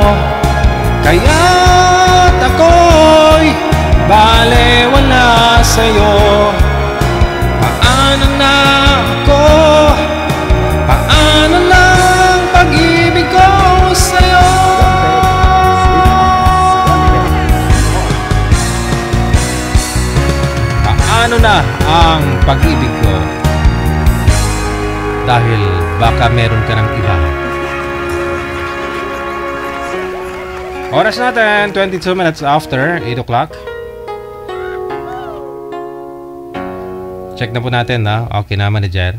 kaya't ako'y balewala sa'yo. Paano na ako? Paano na ang pag-ibig ko sa'yo? Paano na ang pag-ibig ko? Dahil baka meron ka ng iba. Oras natin, 22 minutes after 8 o'clock. Check na po natin, na okay na, manager.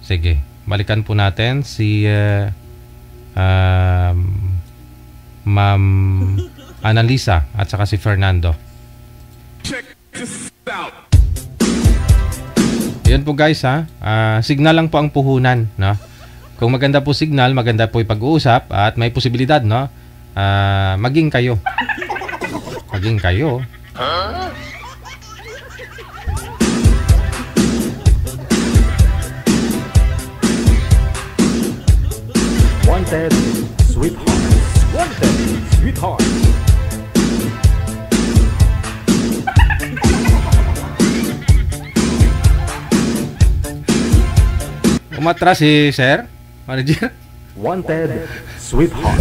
Sige, balikan po natin si Ma'am Annalisa at saka si Fernando. Check this out. Yan po guys, ha. Signal lang po ang puhunan, no? Kung maganda po signal, maganda po yung pag-uusap at may posibilidad, no? Maging kayo. Maging kayo. Wanted Sweetheart. Wanted Sweetheart. Umatras si Sir Manager. Wanted Sweetheart.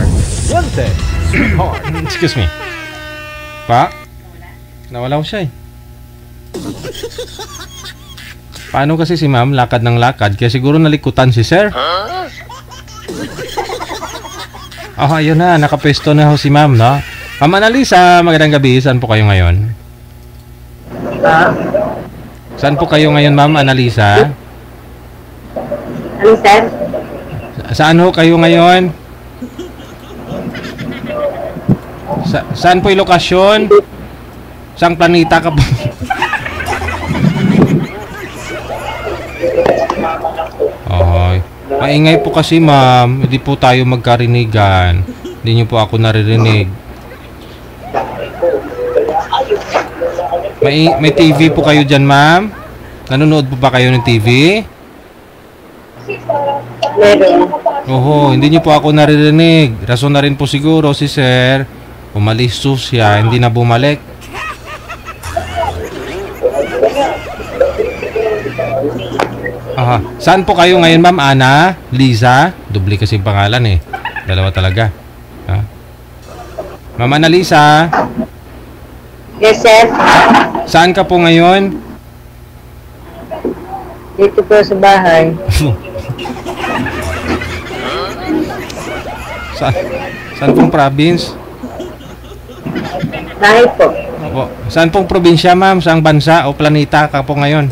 Wanted Sweetheart. Excuse me. Pa? Nawala ko siya eh. Paano kasi si ma'am lakad ng lakad? Kaya siguro nalikutan si Sir. Ayun na. Nakapesto na ho si ma'am, no? Ma'am Annalisa, magandang gabi. Saan po kayo ngayon? Saan po kayo ngayon, Ma'am Annalisa? Ano, sir? Saan ho kayo ngayon? Saan po yung lokasyon? Saang planeta ka po? Okay. Maingay po kasi ma'am. Hindi po tayo magkarinigan. Hindi niyo po ako naririnig. May TV po kayo dyan ma'am? Nanonood po ba kayo ng TV? Meron. Oho, hindi niyo po ako naririnig. Rason na rin po siguro si sir. Umalis siya, hindi na bumalik. Aha. Saan po kayo ngayon, ma'am? Ana? Liza? Dubli kasi yung pangalan eh. Dalawa talaga. Ha? Ma'am Ana Liza? Yes, sir. Saan ka po ngayon? Dito po sa bahay. Saan pong province? Bahay po. Opo. Saan pong probinsya, ma'am? Saang bansa o planeta ka po ngayon?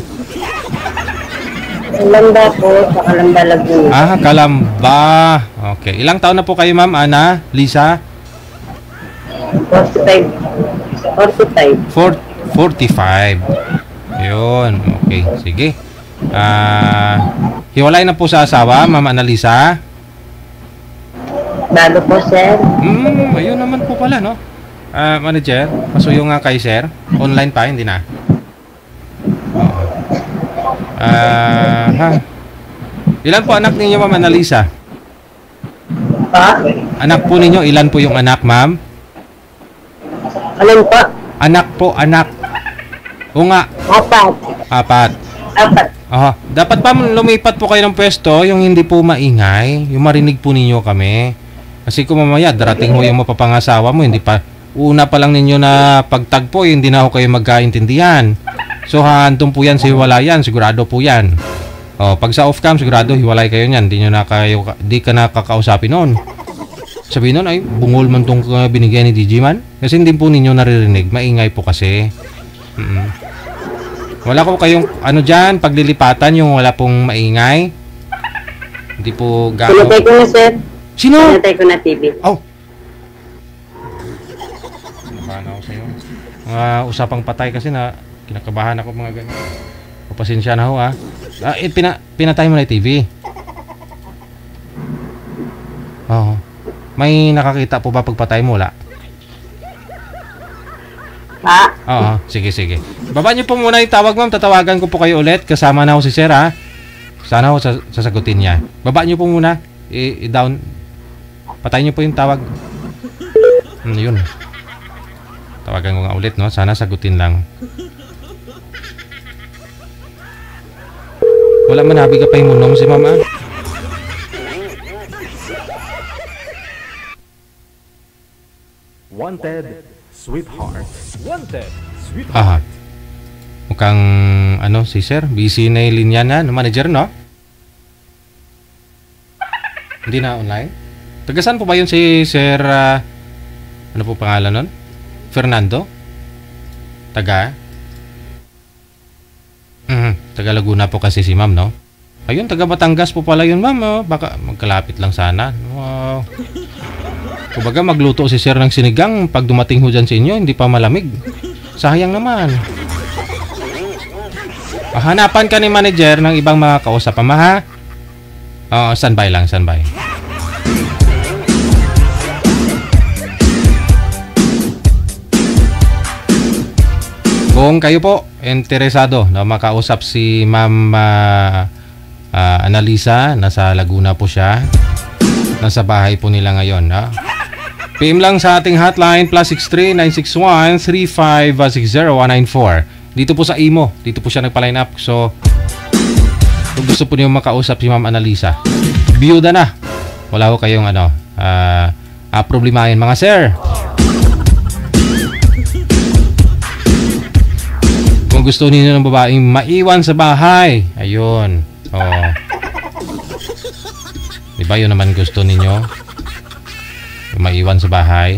Kalamba po, sa Kalamba Laguna. Ah, Kalamba. Okay. Ilang taon na po kayo, ma'am Ana? Lisa? 45. 45. Yun. Okay. Sige. Hiwalay na po sa asawa, ma'am Annalisa? Bago po, sir. Ayun naman po pala, no? Manager, pasuyo nga kay sir. Online pa, hindi na. Ilan po anak ninyo, ma'am Annalisa? Pa? Anak po ninyo, ilan po yung anak, ma'am? Alin po? Anak po, anak. O nga, 4. Dapat pa lumipat po kayo ng pwesto, yung hindi po maingay, yung marinig po ninyo kami. Kasi kung mamaya, darating ho yung mapapangasawa mo, hindi pa, una pa lang ninyo na pagtagpo, hindi na ho kayo magkaintindihan. So, handong po yan sa hiwalayan, sigurado po yan. Pag sa off-cam, sigurado hiwalay kayo niyan, di ka nakakausapin noon. Sabihin nun, ay, bungol man itong binigyan ni DJ man. Kasi hindi po ninyo naririnig, maingay po kasi. Wala ko kayong, ano dyan, paglilipatan, yung wala pong maingay. Hindi po gago. Pinatay ko na, sir. Sino? Pinatay ko na TV. Kinakabahan ako sa'yo. Mga usapang patay kasi na, kinakabahan ako mga ganyan. Pasensya na ho, ha. Pinatay mo na yung TV. Oo. May nakakita po ba pagpatay mo? Wala? Ha? Oo, sige. Baba niyo po muna yung tawag, ma'am. Tatawagan ko po kayo ulit. Kasama na ho si sir, ha. Sana ho sasagutin niya. Baba niyo po muna. I-down. Patayin niyo po yung tawag. Yun. Tawagan ko nga ulit, no. Sana sagutin lang. Wala man habi ka pa yung munong si mama. Wanted, sweetheart. Wanted, sweetheart. Aha. Mukhang, si sir. Busy na yung linya na. Manager, no? Hindi na online? Tagasan po ba yun si sir, ano po pangalan nun? Fernando? Taga Laguna po kasi si ma'am, no? Ayun, taga Batangas po pala yun, ma'am. Oh. Baka magkalapit lang sana. Wow. Kumbaga magluto si sir ng sinigang pag dumating ho dyan sa inyo, hindi pa malamig. Sayang naman. Hanapan ka ni manager ng ibang mga kausap, ama, ha? Standby lang, standby. Kung kayo po interesado na makausap si Ma'am Annalisa, nasa Laguna po siya. Nasa bahay po nila ngayon, ha? PM lang sa ating hotline +63-961-3560-194. Dito po sa Imo, dito po siya nagpa-line up. So, kung gusto po niyo makausap si Ma'am Annalisa, biyuda na. Wala ko kayong problemahin, mga sir. Kung gusto niyo ng babaeng maiwan sa bahay, ayun. Diba yun naman gusto ninyo? Maiwan sa bahay.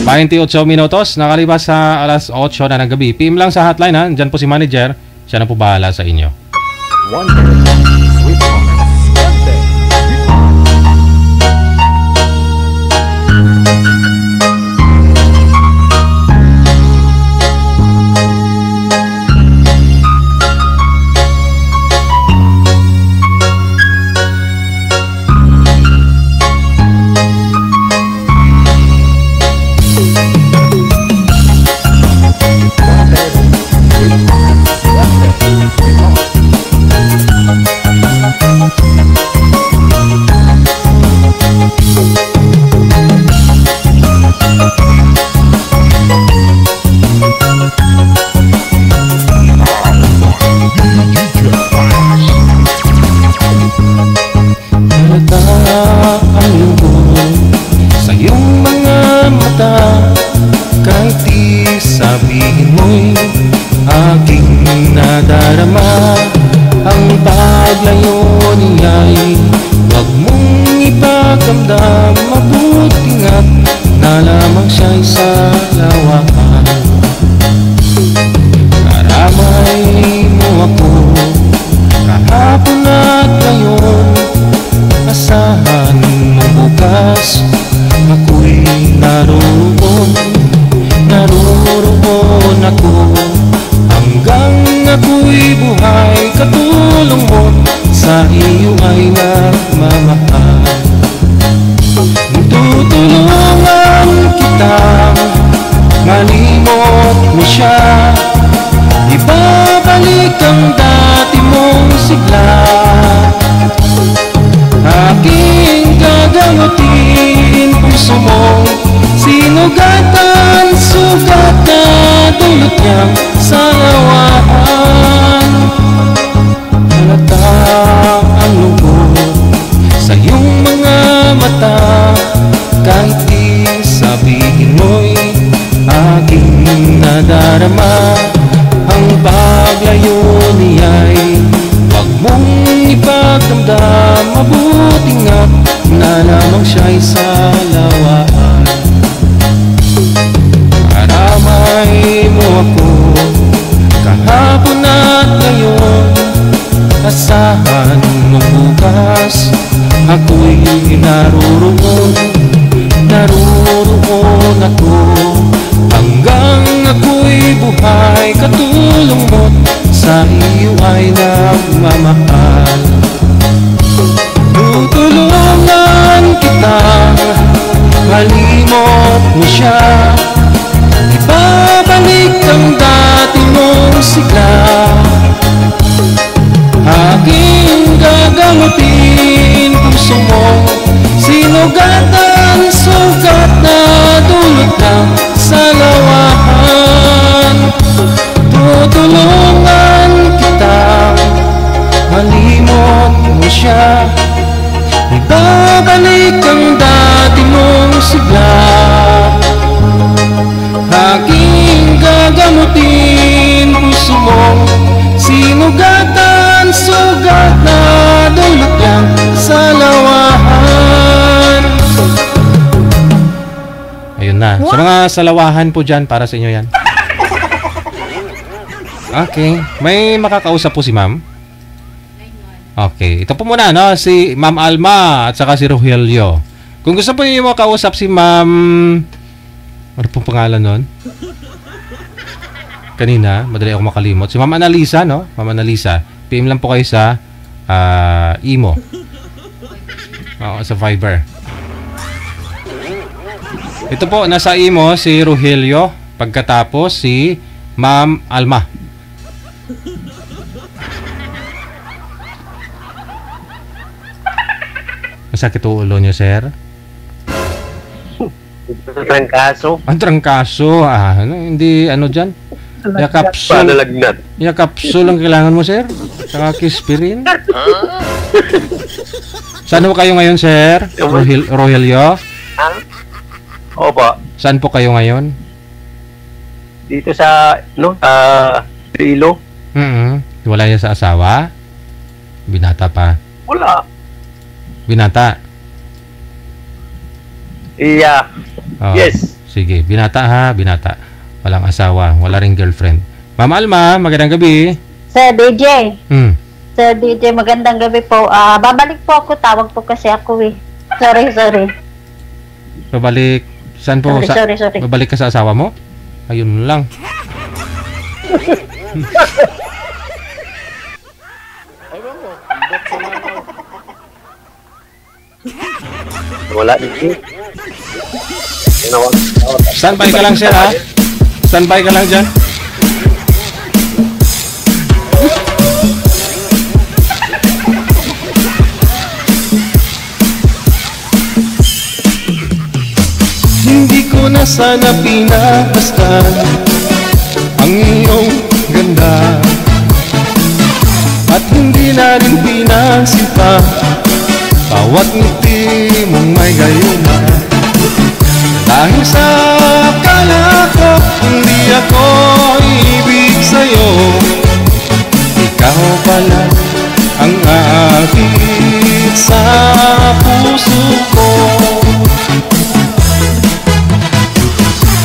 28 minutos, nakalipas sa alas 8 na ng gabi. PM lang sa hotline ha. Diyan po si manager. Siya na po bahala sa inyo. Wanted, sweetheart. Wanted, Ang lungkot sa iyong mga mata, kahit di sabihin mo'y aking nadarama. Ang paglayo niya'y huwag mong ipagdamdam. Mabuti nga't na lamang siya'y sa lawakan. Karamay mo ako kahapon at ngayon. Asahan mo bukas ako'y naroon. Naroon ako hanggang ako'y buhay. Katulong mo sa iyo ay nagmamahal. Tutulungan kita, malimot mo siya. Ibabalik ang dati mong sigla. Aking gagamutin puso mo, sinugatan, sugat na dulot niyang sa lawahan. Halata ang lungkot sa iyong mga mata, kahit di sabihin mo'y aking nadarama. Ang paglayo niya'y huwag mong ipagdamdam. Mabuti nga na lamang siya'y sa lawahan. Karamay mo ako kahapon at ngayon. Asahan mo bukas ako'y naroon. Naroon ako hanggang ako'y buhay. Katulong mo sa iyo ay nagmamahal. Tutulungan kita, malimot mo siya. Ibabalik ang dati mong sigla. Aking gagamutin puso mo, sinugatan, sugat na dulot lang sa lawahan. Tutulungan kita, malimot mo siya. Ibabalik ang dati mong sigla. Aking gagamutin puso mo, sinugatan, sugat na dulot lang sa lawahan. Ayun na. Sa mga salawahan po dyan, para sa inyo yan. Okay. May makakausap po si ma'am? Okay. Ito po muna, no? Si Ma'am Alma at saka si Rogelio. Kung gusto po niyo makausap si Ma'am... Ano pong pangalan nun? Kanina, madali ako makalimot. Si Ma'am Analisa, no? Ma'am Analisa. PM lang po kayo sa Imo. Oo, sa Viber. Ito po, nasa Imo si Rogelio. Pagkatapos si Ma'am Alma. Masakit ulo niyo, sir? Trangkaso. Ang trangkaso. Hindi, ano dyan? Yakapsul. Panalagnat. Yakapsul ang kailangan mo, sir? Saka kispirin. Saan po kayo ngayon, sir? Rogelio? Opo. Saan po kayo ngayon? Dito sa, Trilo. Wala niya sa asawa? Binata pa? Wala. Binata? Iya. Oh. Yes. Sige, binata ha, binata. Walang asawa, wala ring girlfriend. Ma'am Alma, magandang gabi. Sir DJ. Hmm. Sir DJ, magandang gabi po. Babalik po ako. Tawag po kasi ako eh. Sorry. Babalik, saan po? Sorry. Babalik ka sa asawa mo? Ayun lang. Wala dito. Standby ka lang, sir, ha? Standby ka lang dyan. Hindi ko na sana pinapastan ang iyong ganda, at hindi na rin pinansin pa bawat ngiti mong may gayuma. Dahil sa akala ko hindi ako ibig sa'yo, ikaw pala ang aakit sa puso ko.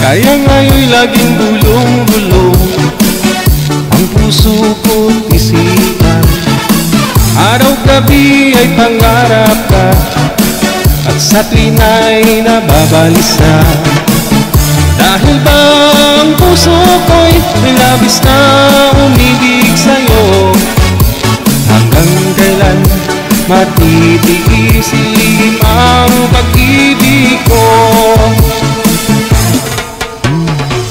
Kaya ngayon'y laging bulong-bulong ang puso ko't isipan. Araw-gabi ay pangarap ka, at sa tuwina'y nababalisa. Dahil ba ang puso ko'y labis na umibig sa'yo, hanggang kailan matitiis lihim ang pag-ibig ko?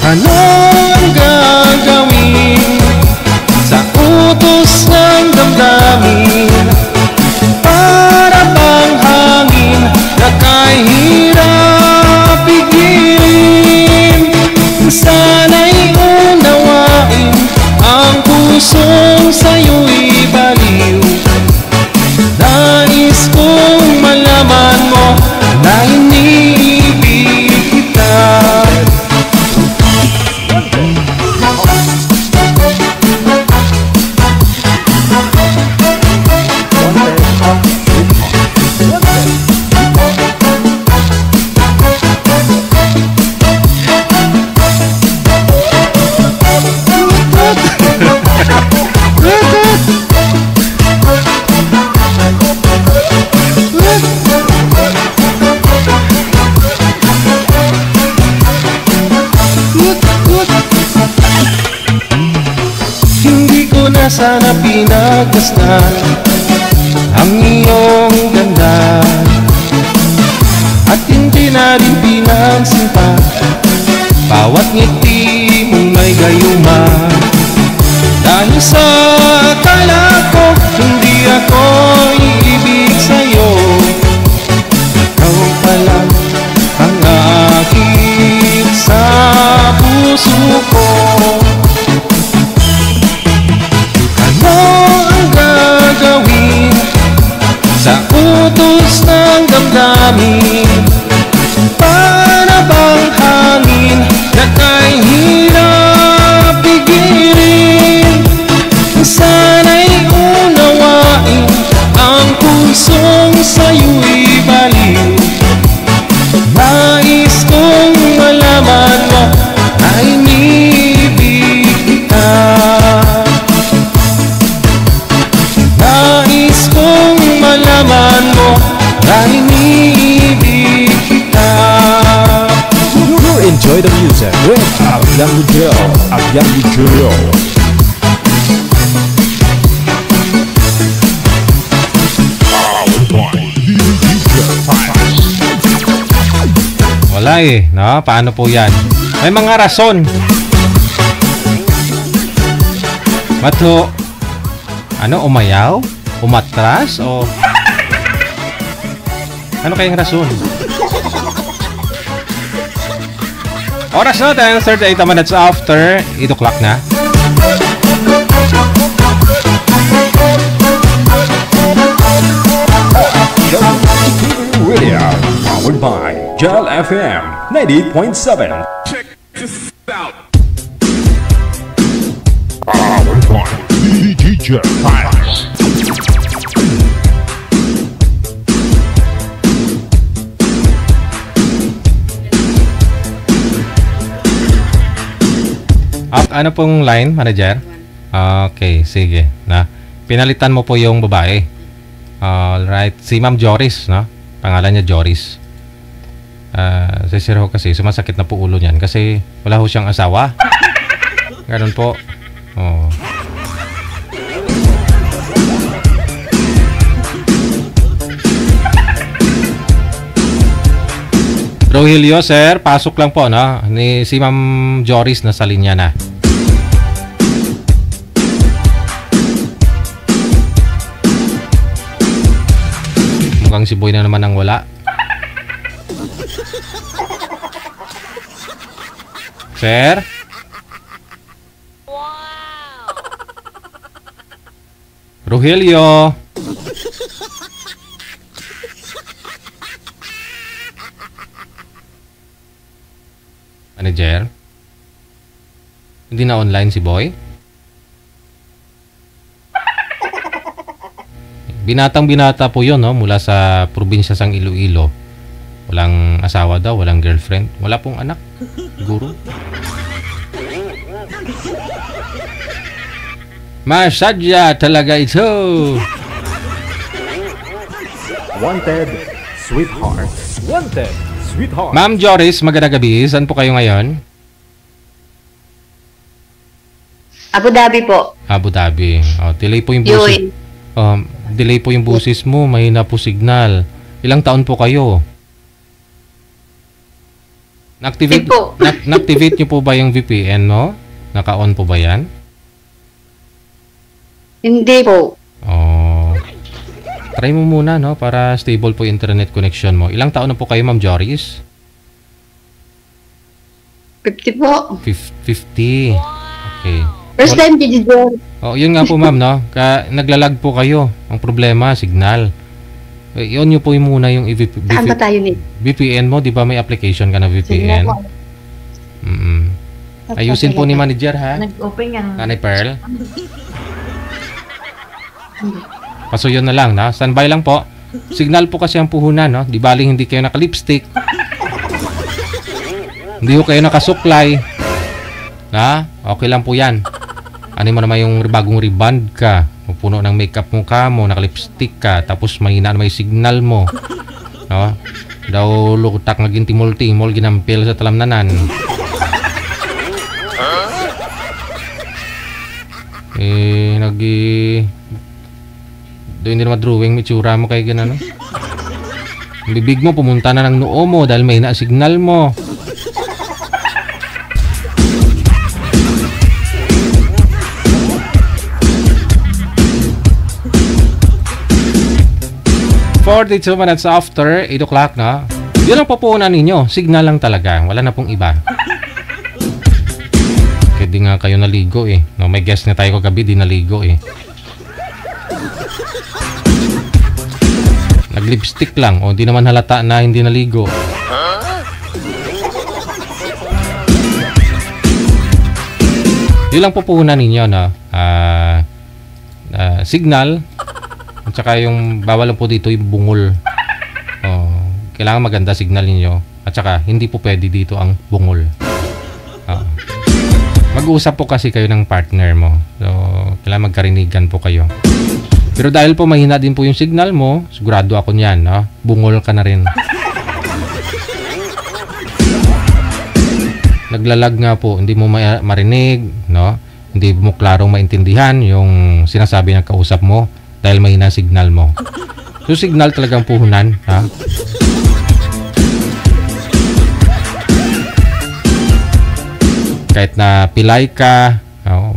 Ano ang gagawin sa utos ng damdamin? Para bang hangin na kahirap pigilin? Sana'y unawain ang pusong sa'yo'y baliw. Nais kong malaman mo na iniibig kita. Hindi ko na sana pinagdastan ang iyong ganda, at hindi na rin pinansin pa bawat ngiti mong may gayuma. Dahil sa akala ko hindi ako iibig sa'yo, ikaw pala ang aakit sa puso ko. Ano ang gagawin sa utos ng damdamin? Para bang hangin na kahirap pigilin? Sana'y unawain ang pusong sa'yo'y baliw. Nais kong malaman mo na iniibig kita. Nais kong malaman mo na iniibig kita. You enjoy the music with Abyang Joe. Wala eh, no? Paano po yan? May mga rason. Bato, umayaw? Umatras? O ano kayang rason? Oras natin, 38 minutes after 8 o'clock na. Radio, powered by Gel FM 90.7. Check this out. Powered by DJ Files. ano pong line, manager? Okay, sige. Na, pinalitan mo po yung babae. Alright. Si Ma'am Joris, no? Pangalan niya Joris. Si Sir ho kasi, sumasakit na po ulo niyan kasi wala ho siyang asawa. Ganun po. Oh. Rogelio, sir, pasok lang po, no? Ni si Ma'am Joris nasa linya na. Mukhang si Boy na naman ang wala. Sir? Wow! Rogelio! Manager? Hindi na online si Boy? Binatang-binata po yun, no? Mula sa probinsya sang Iloilo. Walang asawa daw, walang girlfriend. Wala pong anak. Siguro. Masadya talaga ito. Wanted, sweetheart. Wanted, sweetheart. Ma'am Joris, magandang gabi. Saan po kayo ngayon? Abu Dhabi po. Abu Dhabi. Delay po yung busis. Delay po yung busis mo. Mahina po signal. Ilang taon po kayo? Na-activate niyo po ba yung VPN, no? Naka-on po ba yan? Hindi po. Try mo muna, no? Para stable po yung internet connection mo. Ilang taon na po kayo, Ma'am Joris? 50 po. 50. Okay. First time digital. Yun nga po, ma'am, no? Naglalag po kayo. Ang problema, signal. Yun nyo po yung muna yung Saan ba tayo ni? VPN mo, di ba may application ka na VPN? Ayusin po ni manager, ha? Nag-open yan. Nanay Pearl? Paso yun na lang, no? Standby lang po. Signal po kasi ang puhunan, no? Di baling hindi kayo naka-lipstick. Hindi ko kayo nakasuklay. Na? Okay lang po yan. Ano mo naman yung bagong reband ka, puno ng makeup mukha mo, naka-lipstick ka, tapos mahina na may signal mo. No? Daw lutak naging timol-timol, ginampil sa talamnanan. Doon hindi naman drawing, may tsura mo kaya gano'n, no? Ang bibig mo, pumunta na ng noo mo dahil may na-signal mo. ...42 minutes after 8 o'clock na. Yun ang pupunan ninyo. Signal lang talaga. Wala na pong iba. Kaya di nga kayo naligo eh. No, may guest na tayo kagabi, di naligo eh. Nag-lipstick lang. O, di naman halata na hindi naligo. Yun lang pupunan ninyo, no? Signal. At saka yung bawal lang po dito yung bungol. Kailangan maganda signal niyo. At saka hindi po pwede dito ang bungol. Mag-uusap po kasi kayo ng partner mo. So, kailangan magkarinigan po kayo. Pero dahil po mahina din po yung signal mo, sigurado ako niyan, no? Bungol ka na rin. Naglalag nga po, hindi mo marinig, no? Hindi mo klarong maintindihan yung sinasabi ng kausap mo. Dahil may na-signal mo. So, signal talagang puhunan, ha? Kahit na pilay ka,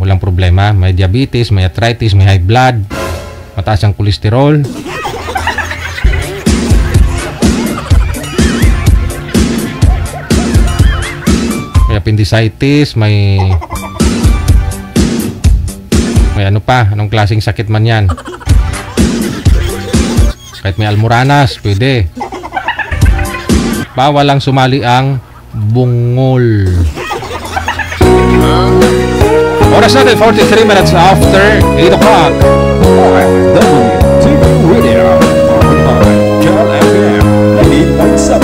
walang problema. May diabetes, may arthritis, may high blood, mataas ang kolesterol. May appendicitis, may ano pa, anong klaseng sakit man yan. Kahit may almoranas, pwede. Bawal lang sumali ang bungol. Oras natin, 43 minutes after 8 o'clock. OFW Radio on Jal FM 88.7.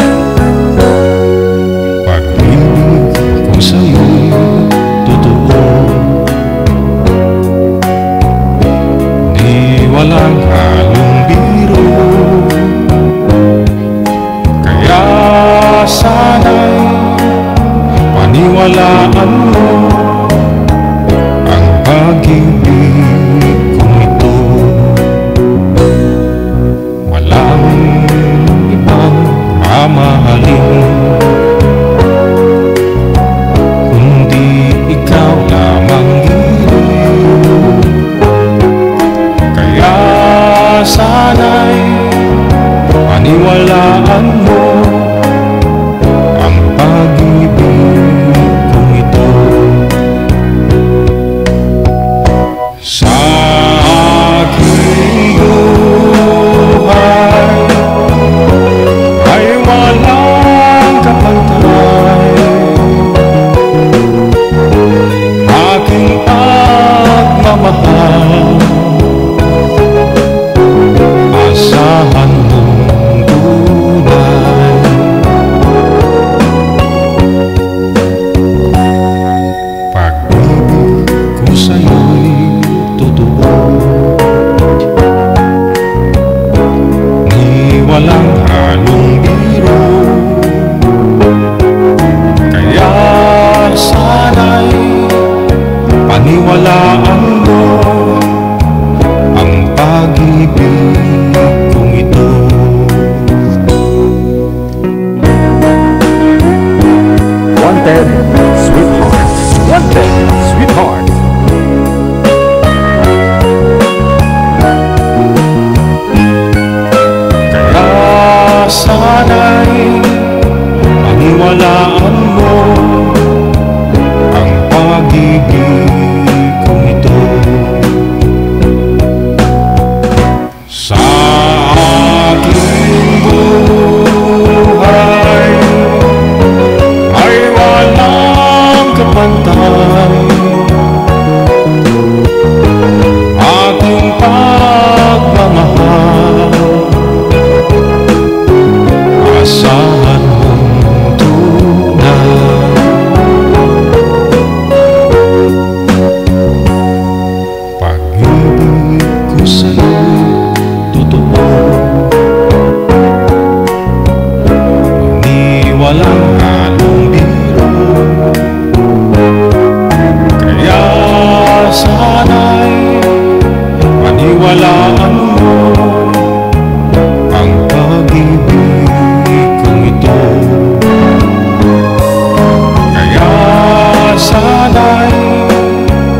Pag-ibig ko sa'yo, totoo. walang halong biro. Kaya sana'y paniwalaan mo ang pag-ibig kong ito. Walang ibang mamahalin kundi ikaw lamang giliw. Kaya sana'y paniwalaan mo ang pag-ibig kong ito. Sa aking buhay ay walang kapantay. Aking pagmamahal, asahan mong tunay. Pag-ibig ko sa'yo'y totoo, ni walang halong biro. Kaya sana'y paniwalaan mo ang pag-ibig kong ito. Wanted, sweetheart. Wanted, sweetheart. Kaya sana'y paniwalaan mo ang pag-ibig kong ito. Sa aking buhay ay walang kapantay. Aking pagmamahal, asahan mong tunay. Pag-ibig ko sa'yo'y totoo, ni walang halong biro. Kaya sana'y paniwalaan mo ang pag-ibig kong ito. Kaya sana'y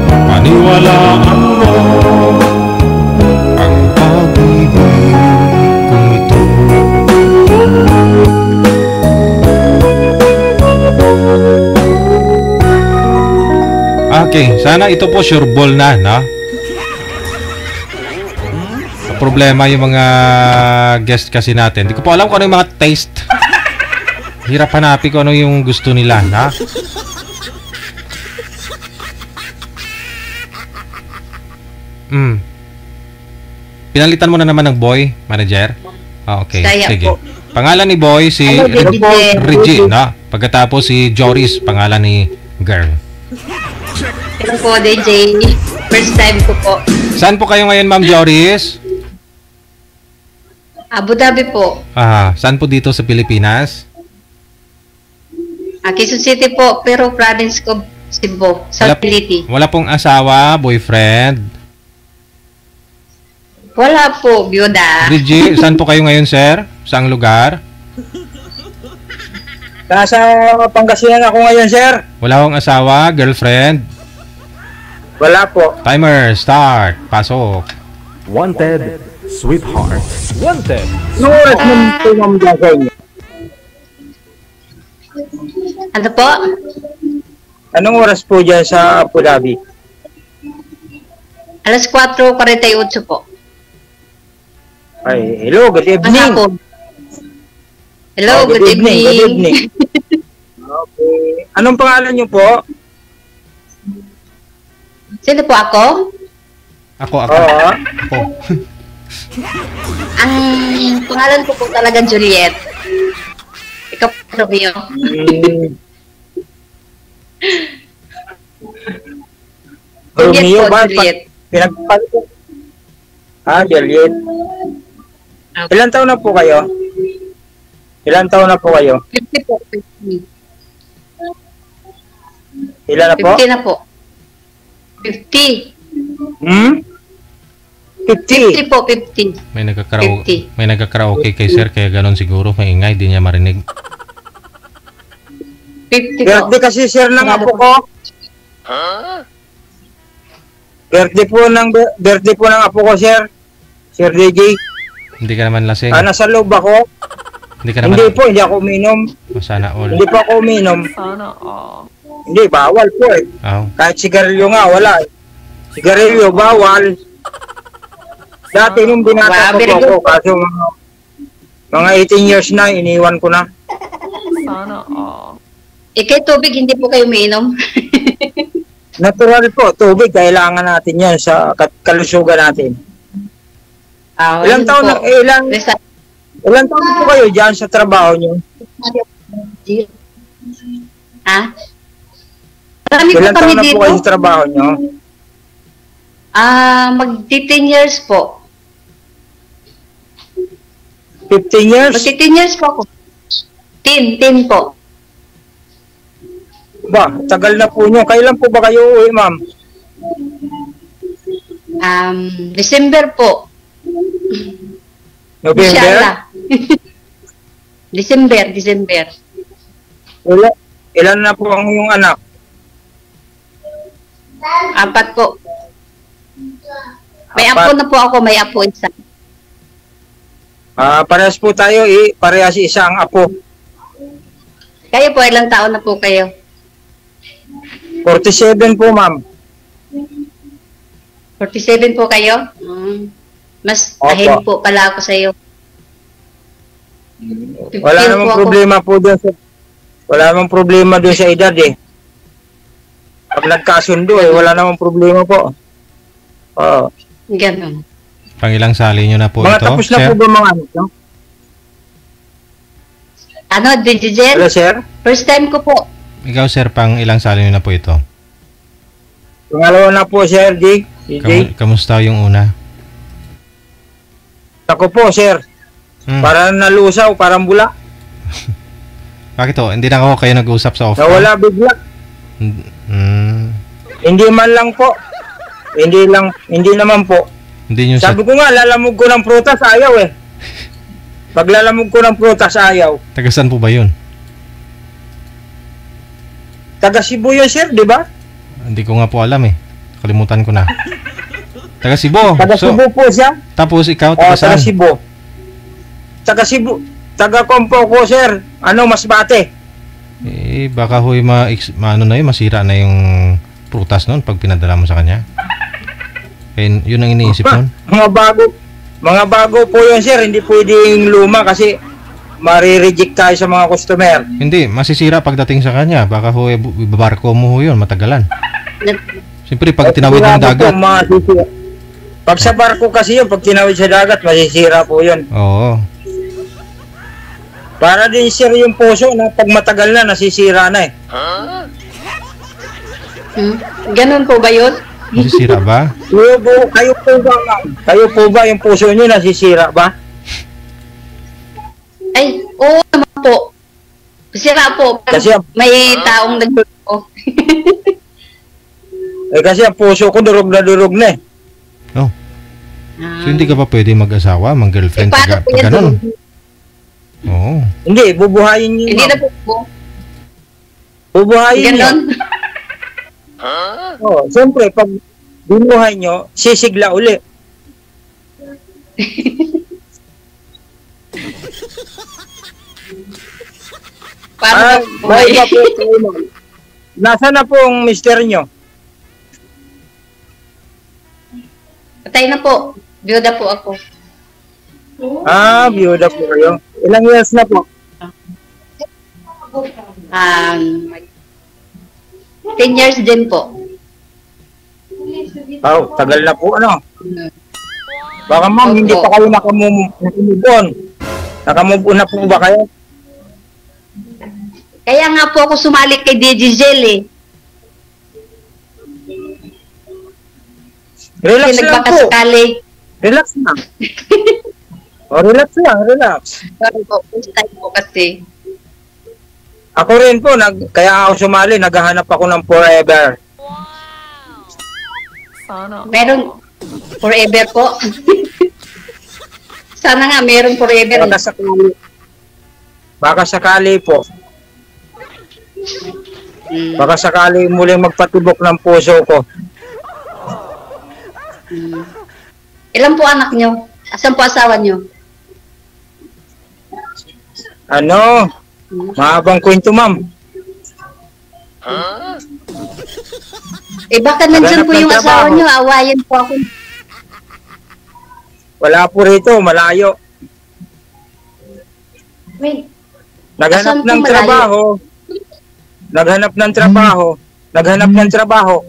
paniwalaan mo ang pag-ibig kong ito. Okay, sana ito po sure ball na, no? Problema yung mga guest kasi natin. Hindi ko po alam kung ano yung mga taste. Hirap hanapin kung ano yung gusto nila, ha? Pinalitan mo na naman ng boy, manager? Ah, okay. Saya Sige. po. Pangalan ni boy si Ano, Reggie, no? Pagkatapos si Joris, pangalan ni girl. Hello po, DJ. First time ko po. Saan po kayo ngayon, Ma'am Joris? Abu Dhabi po. Saan po dito sa Pilipinas? Quezon City po, pero province ko Cebu, South Liti. Wala pong asawa, boyfriend? Wala po, byuda. Reggie, saan po kayo ngayon, sir? Saang lugar? Nasa Pangasinan ako ngayon, sir. Wala akong asawa, girlfriend? Wala po. Timer, start. Pasok. Wanted, sweetheart. Wanted. Anong oras naman po, ma'am, dyan sa inyo? Ano po? Anong oras po dyan sa Abu Dhabi? Alas 4:48 po. Ay, hello, good evening. Hapon. Hello, good evening. Good evening. Okay. Anong pangalan niyo po? Sino po ako? Ako. Oo. Ako. Ang pangalan ko po talaga Juliet. Ikaw po, Romeo. Romeo Juliet po, ba? Juliet. Juliet. Ilan taon na po kayo? Ilan taon na po kayo? 50 po, 50. Ilan na po? 50 na po. 50. 50 50. po, 50. May nagkakaraoke kay sir, kaya ganon siguro, maingay, di niya marinig. 50 po. Birthday kasi sir ng apo ko. Birthday po ng apo ko, sir. Sir DJ. Hindi ka naman lasing. Nasa loob ako. Hindi ka naman. Hindi po, hindi ako uminom. Sana all. Hindi po ako uminom. Sana all. Hindi, bawal po eh. Oh. Kahit sigarilyo nga, wala eh. Sigarilyo, bawal. Dati nung binata Wow, very ko po, kaso mga 18 years na, iniwan ko na. Sana all. Kay tubig, hindi po kayo umiinom. Natural po, tubig, kailangan natin yan sa kalusugan natin. Ilang taon na, ilang taon na po kayo dyan sa trabaho nyo? Ha? Marami po Ilang kami taon na dito. po kayo sa trabaho nyo? Magti-10 years po. 15 years? Magti-10 years po ako. 10 po. Ba, tagal na po nyo. Kailan po ba kayo uwi, ma'am? December po. November? Inshallah. December. Ilan na po ang iyong anak? 4 po. May 4. apo na po ako, may apo isa. Parehas po tayo, parehas isa ang apo. Kayo po, ilang taon na po kayo? 47 po, ma'am. 47 po kayo? Mas Opo. ahead po pala ako sa iyo. Wala namang problema po doon sa edad eh. Pag nagkasundo wala namang problema po. Ganun. Pangilang sali nyo na po Mga ito, tapos na sir? po ba mga anak nyo? Ano, Digigel? Hello, sir? First time ko po. Ikaw, sir, pang ilang sali nyo na po ito? Pangalawa na po, sir, DJ. Kamusta yung una? Ako po, sir. Parang nalusaw, parang bula. Bakit to? Hindi na kayo nag-usap sa off? Nawala bigla. Hindi man lang po. Hindi naman po. Hindi nyo Sabi ko nga, lalamog ko ng prutas, ayaw eh. Pag lalamog ko ng prutas, ayaw. Tagasan po ba yun? Taga Cebu yun, sir, di ba? Hindi ko nga po alam eh. Kalimutan ko na. Taga Cebu. Taga Cebu po siya. Tapos ikaw, taga Taga saan? Cebu. Taga Cebu. Taga Kompo ko, sir. Masbate. Baka hoy masira na yung prutas noon pag pinadala mo sa kanya. Yun ang iniisip nun. Mga bago po yun, sir. Hindi pwedeng luma kasi marireject tayo sa mga customer. Hindi, masisira pagdating sa kanya. Baka hoy babarko mo yun, matagalan. Siyempre, pag tinawid ng dagat. Pag sa barko kasi yun, pag tinawid sa dagat, masisira po yun. Oo. Para din, sir, yung puso na pag matagal na, nasisira na eh. Ganun po ba yun? Masisira ba? Kayo po ba, ma'am? Kayo po ba yung puso nyo nasisira ba? Ay, oo naman po. Sira po. Kasi may taong nagluto. kasi ang puso ko durog na eh. Oh. So, hindi ka pa pwede mag-asawa, mag-girlfriend, paano po yan? ganun? Oo. Hindi, bubuhayin nyo. Hindi na po. Bubuhayin nyo. Ganon. Siyempre, pag binuhay nyo, sisigla uli. Paano po iba po, Nasaan na po ang mister nyo? Patay na po. Biyuda po ako. Biyuda po kayo. Ilang years na po? 10 years din po. Tagal na po, ano? Baka ma'am, hindi pa kayo nakamove on. Nakamove on na po ba kayo? Kaya nga po ako sumali kay Digigel eh. Relax Kasi lang po. nagbakasakali. Relax na. Relax lang, relax. Sorry po, first time po kasi. Ako rin po, kaya ako sumali, naghahanap ako ng forever. Sana. Meron forever po. Sana nga meron forever. Baka sakali po. Baka sakali muling magpatibok ng puso ko. Ilan po anak nyo? Asan po asawa nyo? Ano? Mahabang kwento, ma'am. Baka nandyan po yung asawa nyo. Awayan po ako. Wala po rito, malayo. Wait. Naghanap ng trabaho. Naghanap ng trabaho. Naghanap ng trabaho.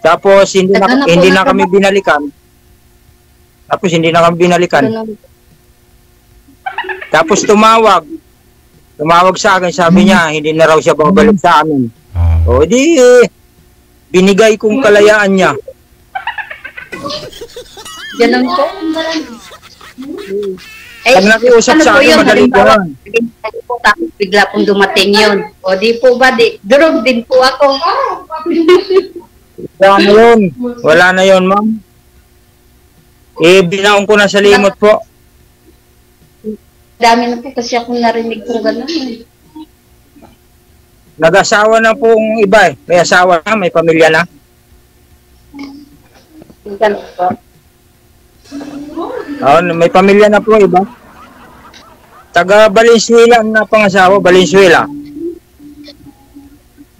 Tapos hindi na kami binalikan. Tapos tumawag sa akin, sabi niya hindi na raw siya babalik sa amin. O di binigay kong kalayaan niya. Ganun po. Pag nakiusap sa akin, madali ko lang. Tapos bigla pong dumating yun. O di po ba, durog din po ako. Wala na yun, ma'am. Binaon ko na sa limot po. Dami na po kasi akong narinig kong gano'n. Nag-asawa na pong iba eh. May asawa na, may pamilya na. Ganun po. May pamilya na po iba. Taga Valenzuela na pangasawa, Valenzuela.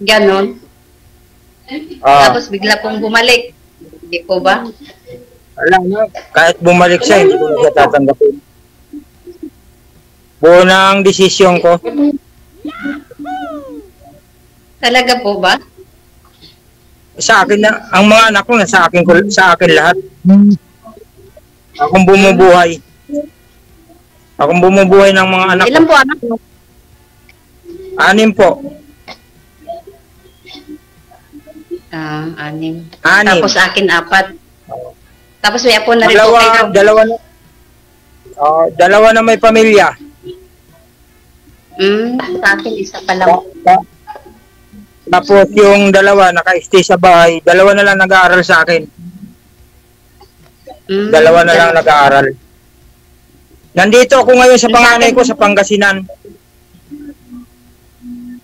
Ganon. Tapos bigla pong bumalik. Hindi po ba? Wala na. Kahit bumalik siya, hindi ko na siya tatanggapin. Buo na ang desisyon ko. Talaga po ba? Sa akin na, ang mga anak ko na sa akin lahat. Akong bumubuhay. Akong bumubuhay ng mga anak ko. Ilan po anak mo? 6 po. 6. 6. Tapos akin 4. Tapos may apo na rin po kayo. Dalawa na may pamilya. Sa akin isa pa lang. Tapos yung dalawa naka-stay sa bahay, dalawa na lang nag-aaral sa akin. Dalawa na lang nag-aaral. Nandito ako ngayon sa panganay ko sa Pangasinan.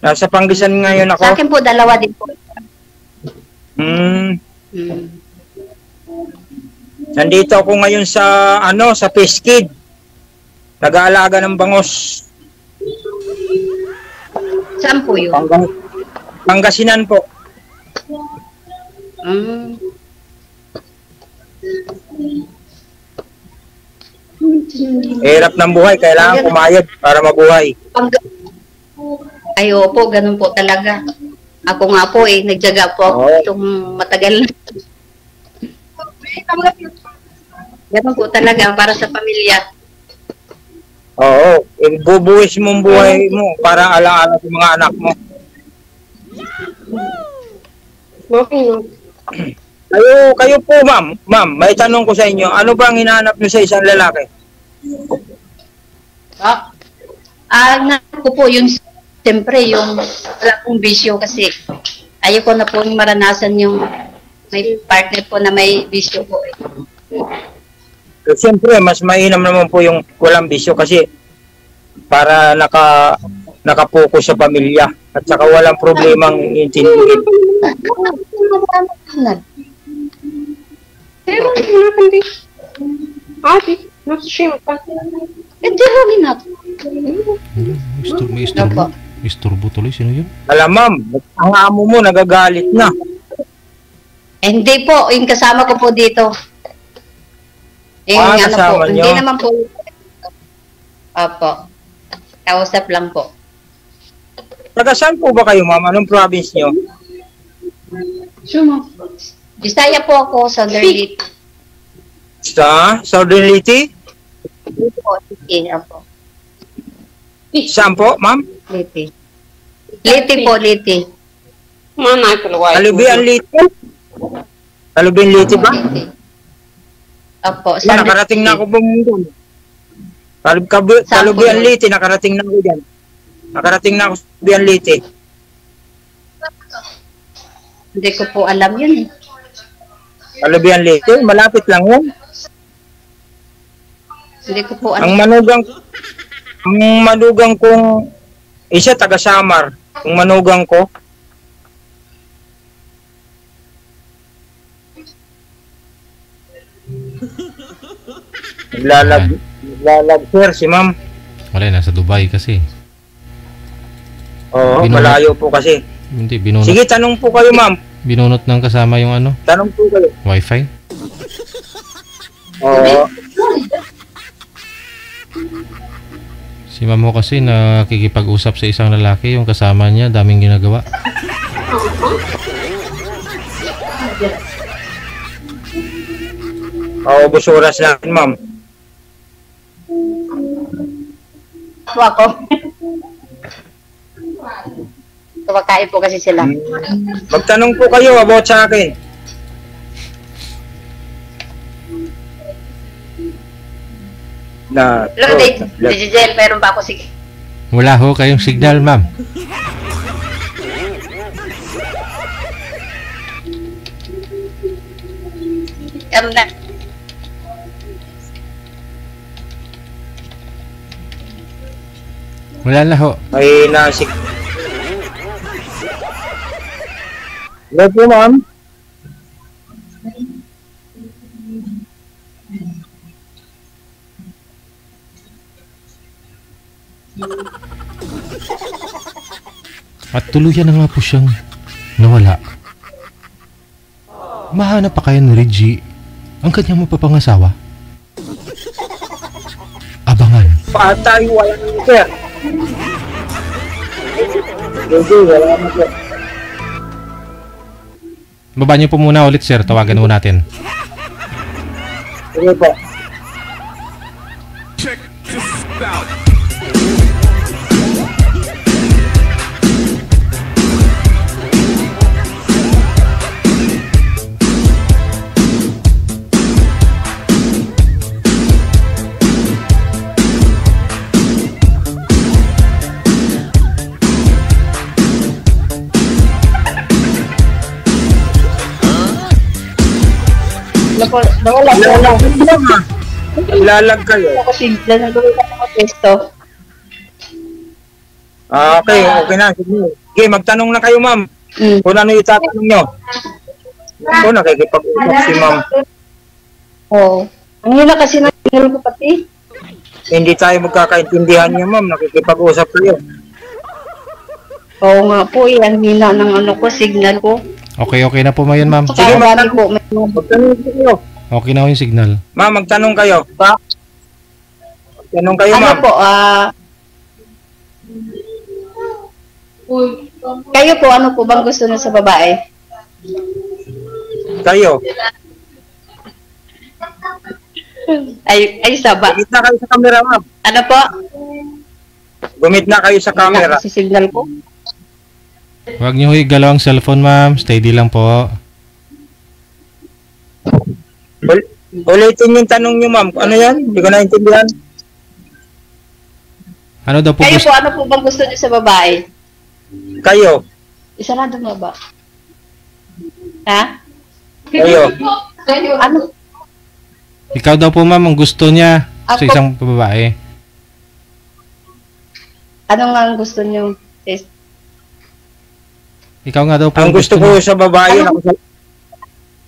Nasa Pangasinan ngayon ako. Sa akin po, dalawa din po. Nandito ako ngayon sa sa Peskid. Nag-aalaga ng bangos. Saan po yun? Pangasinan po. Hirap ng buhay, kailangan kumayod para mabuhay. Ay, opo, ganun po talaga. Ako nga po nagjaga po ako itong matagal na. Ganun po talaga para sa pamilya. Oo, bubuwis mong buhay mo para alaala sa mga anak mo. Kayo po, ma'am. Ma'am, may tanong ko sa inyo. Ano ba ang hinahanap nyo sa isang lalaki? Ko po yun, siyempre, yung wala pong bisyo kasi ayoko na po maranasan yung may partner po na may bisyo po. Siyempre, mas mainam naman po yung walang bisyo kasi para nakapokus sa pamilya at saka walang problemang intindihin. Pero hindi ate, nasa-shame pa. Hindi mo ginap. May isturbo tuloy. Sino yun? Alam, ma'am, ang amo mo nagagalit na. Hindi po, yung kasama ko po dito. Yung kasama po, nyo? hindi naman po. Opo. Kausap lang po. Taga saan po ba kayo, ma'am? Anong province nyo? Bisaya po ako, Southern Leyte. Sa Southern Leyte? Leyte po, Leyte po. Saan po, ma'am? Leyte. Leyte po, Leyte. Alibian Leyte? Kalubian Leyte ba? Opo, Nakarating na ako pumunta. Kalubian Leyte, nakarating na ako dyan. Nakarating na ako sa Kalubian Leyte. Hindi ko po alam yun. Kalubian Leyte, malapit lang yun. Hindi ko po alam. Ang manugang kong isa taga Samar. Ang manugang ko. Naglalag sir si ma'am. Wala, nasa Dubai kasi. Oo, malayo po kasi. Hindi, binunot. Sige, tanong po kayo ma'am. Binunot ng kasama yung ano? Tanong po kayo. Wi-Fi? Oo. Si ma'am mo kasi nakikipag-usap sa isang lalaki, yung kasama niya, daming ginagawa. Oo, busuras natin ma'am. Ako. Kumakain po kasi sila. Magtanong po kayo about sa akin. Hello, Digital, mayroon ba ako sige? Wala ho kayong signal, ma'am. Na. Wala na ho. May nasik. Hello po, ma'am. At tuluyan na nga po siyang nawala. Mahanap pa kaya ni Reggie ang kanyang mapapangasawa? Abangan. Patay, wala na sir. Hindi, wala na sir. Baba niyo po muna ulit, sir. Tawagan mo natin. Sige po. Check this out. Lalag kayo. Kasi nagawin ka ng pesto. Okay, okay na. Sige, magtanong na kayo, ma'am. Kung ano itatanong nyo. Ako, nakikipag-usap si ma'am. Oo. Ang hila kasi ng signal ko pati. Hindi tayo magkakaintindihan niya, ma'am. Nakikipag-usap kayo. Oo nga po, ang hila ng ano ko, signal ko. Okay na po ngayon, ma'am. Sige, magtanong po. Magtanong kayo. Okay na ho yung signal. Ma'am, magtanong kayo. Magtanong kayo, Ano ma'am. po, kayo po, ano po bang gusto niyo sa babae? Kayo. Ay saba. Gumit na kayo sa camera, ma'am. Ano po? Gumit na kayo sa camera. Kasi signal ko. Huwag niyo ho igalaw ang cellphone, ma'am. Steady lang po. Ulitin yung tanong nyo, ma'am. Ano yan? Hindi ko naintindihan. Ano daw po Kayo gusto? po, ano po bang gusto niyo sa babae? Kayo. Isarado mo ba? Ha? Kayo. Ano? Ikaw daw po, ma'am, ang gusto niya sa Ako- isang babae. Ano nga ang gusto niyo? Ikaw nga daw po Ang gusto ko niya. sa babae,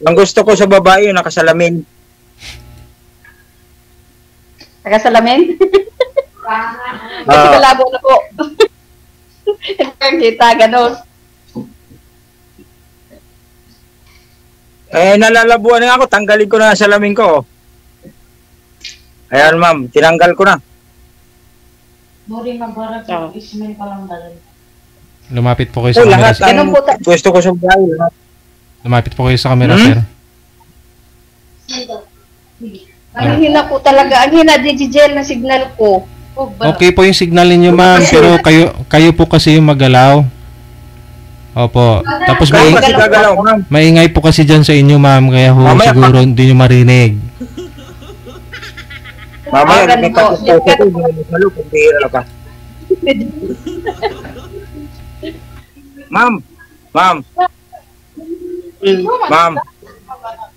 ang gusto ko sa babae, nakasalamin. Nakasalamin? Kasi kalabo na po. Kita, gano'n. Nalalabuan na ako. Tanggalin ko na ang salamin ko. Ayan, ma'am. Tinanggal ko na. Lumapit po kayo sa camera, Lahat sir. ang gusto ko sa babae. Lahat. Lumapit po kayo sa camera, sir. Ang hina po talaga. Ang hina, Digigel, na signal ko. Okay po yung signal ninyo, ma'am, pero kayo po kasi yung magalaw. Opo. Tapos Kaya kasi gagalaw, ma'am. maingay po kasi dyan sa inyo, ma'am. Kaya ho, Mamaya siguro hindi nyo marinig. Mamaya, Ganun may po. patututo ko, hindi mo malo, kung bihira ka. Ma'am, ma'am, ma'am.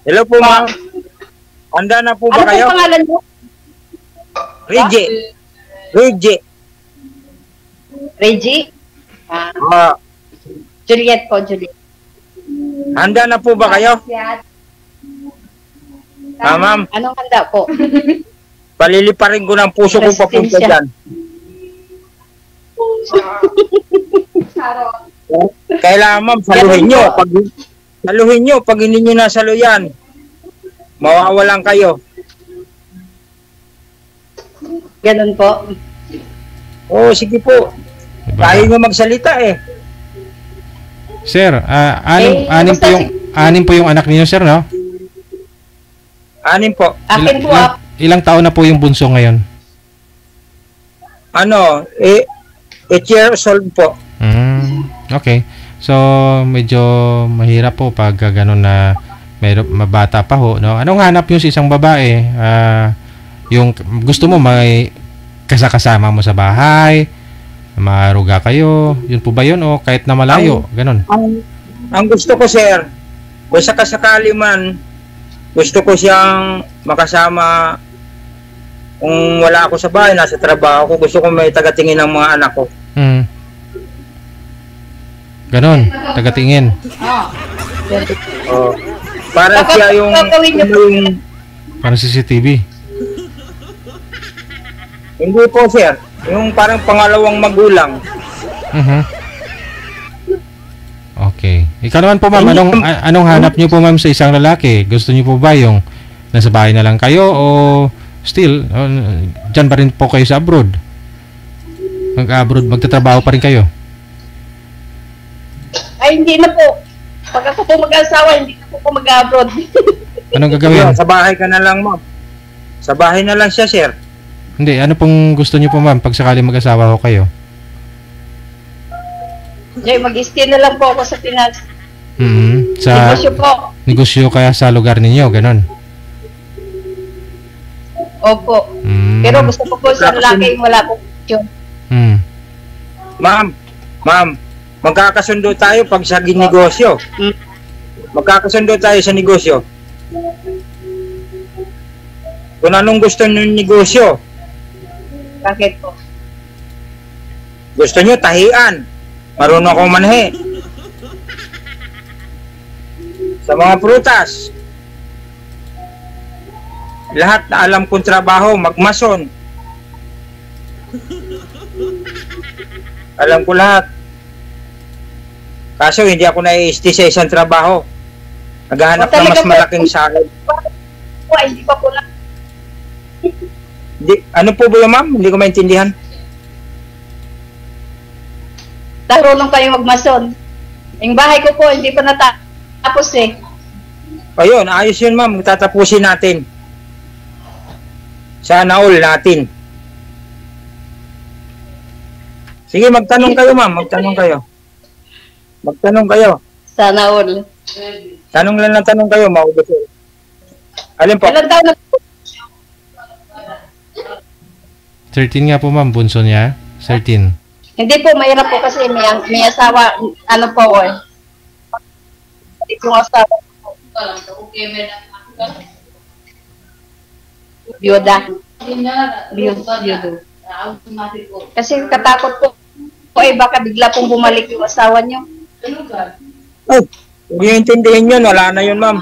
Hello po, ma'am. Handa na po Ano ba kayo? po pangalan mo? Reggie. Reggie. Reggie? Ah, Ah, Juliet po, Juliet. handa na po ba kayo? Ah, ma'am. Anong handa po? Paliliparin ko ng puso ko papunta Resistensya. dyan. Kailangan, ma'am, saluhin nyo. Saluhin nyo. Pag hindi nyo nasalo yan, mawawalan kayo. Ganun po. Oo, sige po. Diba? Tayo nga magsalita eh. Sir, anim po yung anak niyo, sir, no? Anim po. Akin po, Ilang taon na po yung bunso ngayon? Ano, 8 years old po. Okay. So, medyo mahirap po pag gano'n na mabata pa ho, no? Anong hanap nyo sa isang babae? Yung gusto mo may kasama mo sa bahay, maaruga kayo, yun po ba yun? O kahit na malayo, gano'n? Ang gusto ko, sir, kung sakasakali man, gusto ko siyang makasama kung wala ako sa bahay, nasa trabaho ko, gusto ko may tagatingin ng mga anak ko. Ganon, tagatingin. Oh, para siya yung Parang CCTV. hindi po, sir, yung parang pangalawang magulang. Okay. Ikaw naman po, ma'am, anong hanap niyo po, ma'am, sa isang lalaki? Gusto niyo po ba yung nasa bahay na lang kayo o still dyan pa rin po kayo sa abroad? Mag-abroad, magtatrabaho pa rin kayo? Ay, hindi na po. Pag ako po mag-asawa, hindi na po mag-abroad. Anong gagawin? Sa bahay ka na lang, ma'am. Sa bahay na lang siya, sir. Hindi, ano pong gusto niyo po, ma'am, pag sakali mag-asawa ko kayo? Jay, mag-stay na lang po ako sa Pinas. Sa Negosyo po. negosyo kaya sa lugar ninyo, ganon? Opo. Pero gusto ko po sa lalaki yung wala po yun. Ma'am, magkakasundo tayo pag sa negosyo. Magkakasundo tayo sa negosyo. Kung anong gusto nyo yung negosyo. Bakit po? Gusto nyo tahian. Marunong akong manhe. Sa mga prutas. Lahat na alam kong trabaho, magmason. Alam ko lahat. Kaso hindi ako nai-stay sa isang trabaho. Naghahanap ng mas malaking sahod. Hindi pa po na. Ano po ba yun, ma'am? Hindi ko maintindihan. Marunong tayong magmason. Yung bahay ko po, hindi pa natapos eh. Ayun, ayos yun, ma'am. Tatapusin natin. Sana all natin. Sige, magtanong kayo, ma'am. Magtanong kayo. Magtanong kayo. Sana all. Tanong lang ng tanong kayo, maubos yun. Alin po? Ilan taon na po? 13 nga po, ma'am, bunso niya. 13. Hindi po, mahirap po kasi may asawa, ano po eh. Yung asawa po. Biyuda. Biyudo. Kasi katakot po eh, baka bigla pong bumalik yung asawa niyo. Ay, hindi yung intindihin yun. Wala na yun, ma'am.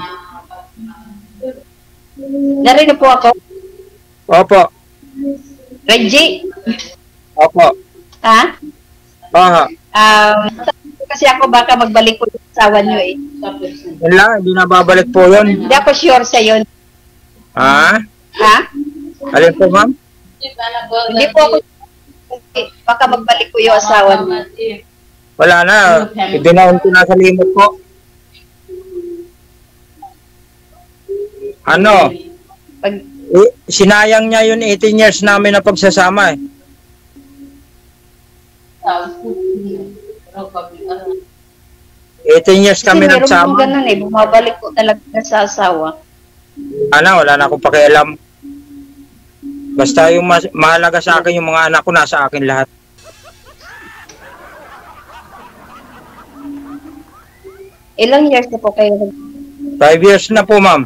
Narinig po ako. Opo. Reggie? Opo. Ha? Aha. Kasi ako baka magbalik po yung asawa niyo eh. Yun lang, hindi na babalik po yun. Hindi ako sure sa yun. Ha? Ha? Alin po, ma'am? Hindi po ako baka magbalik po yung asawa niyo. Wala na. Ibinaon ko na sa limot po. Ano? Sinayang niya yun 18 years namin na pagsasama eh. 18 years Kasi kami meron pong nagsama. ganun eh, bumabalik po talaga sa asawa. Wala na akong pakialam. Basta yung mahalaga sa akin, yung mga anak ko, nasa akin lahat. Ilang years na po kayo? 5 years na po, ma'am.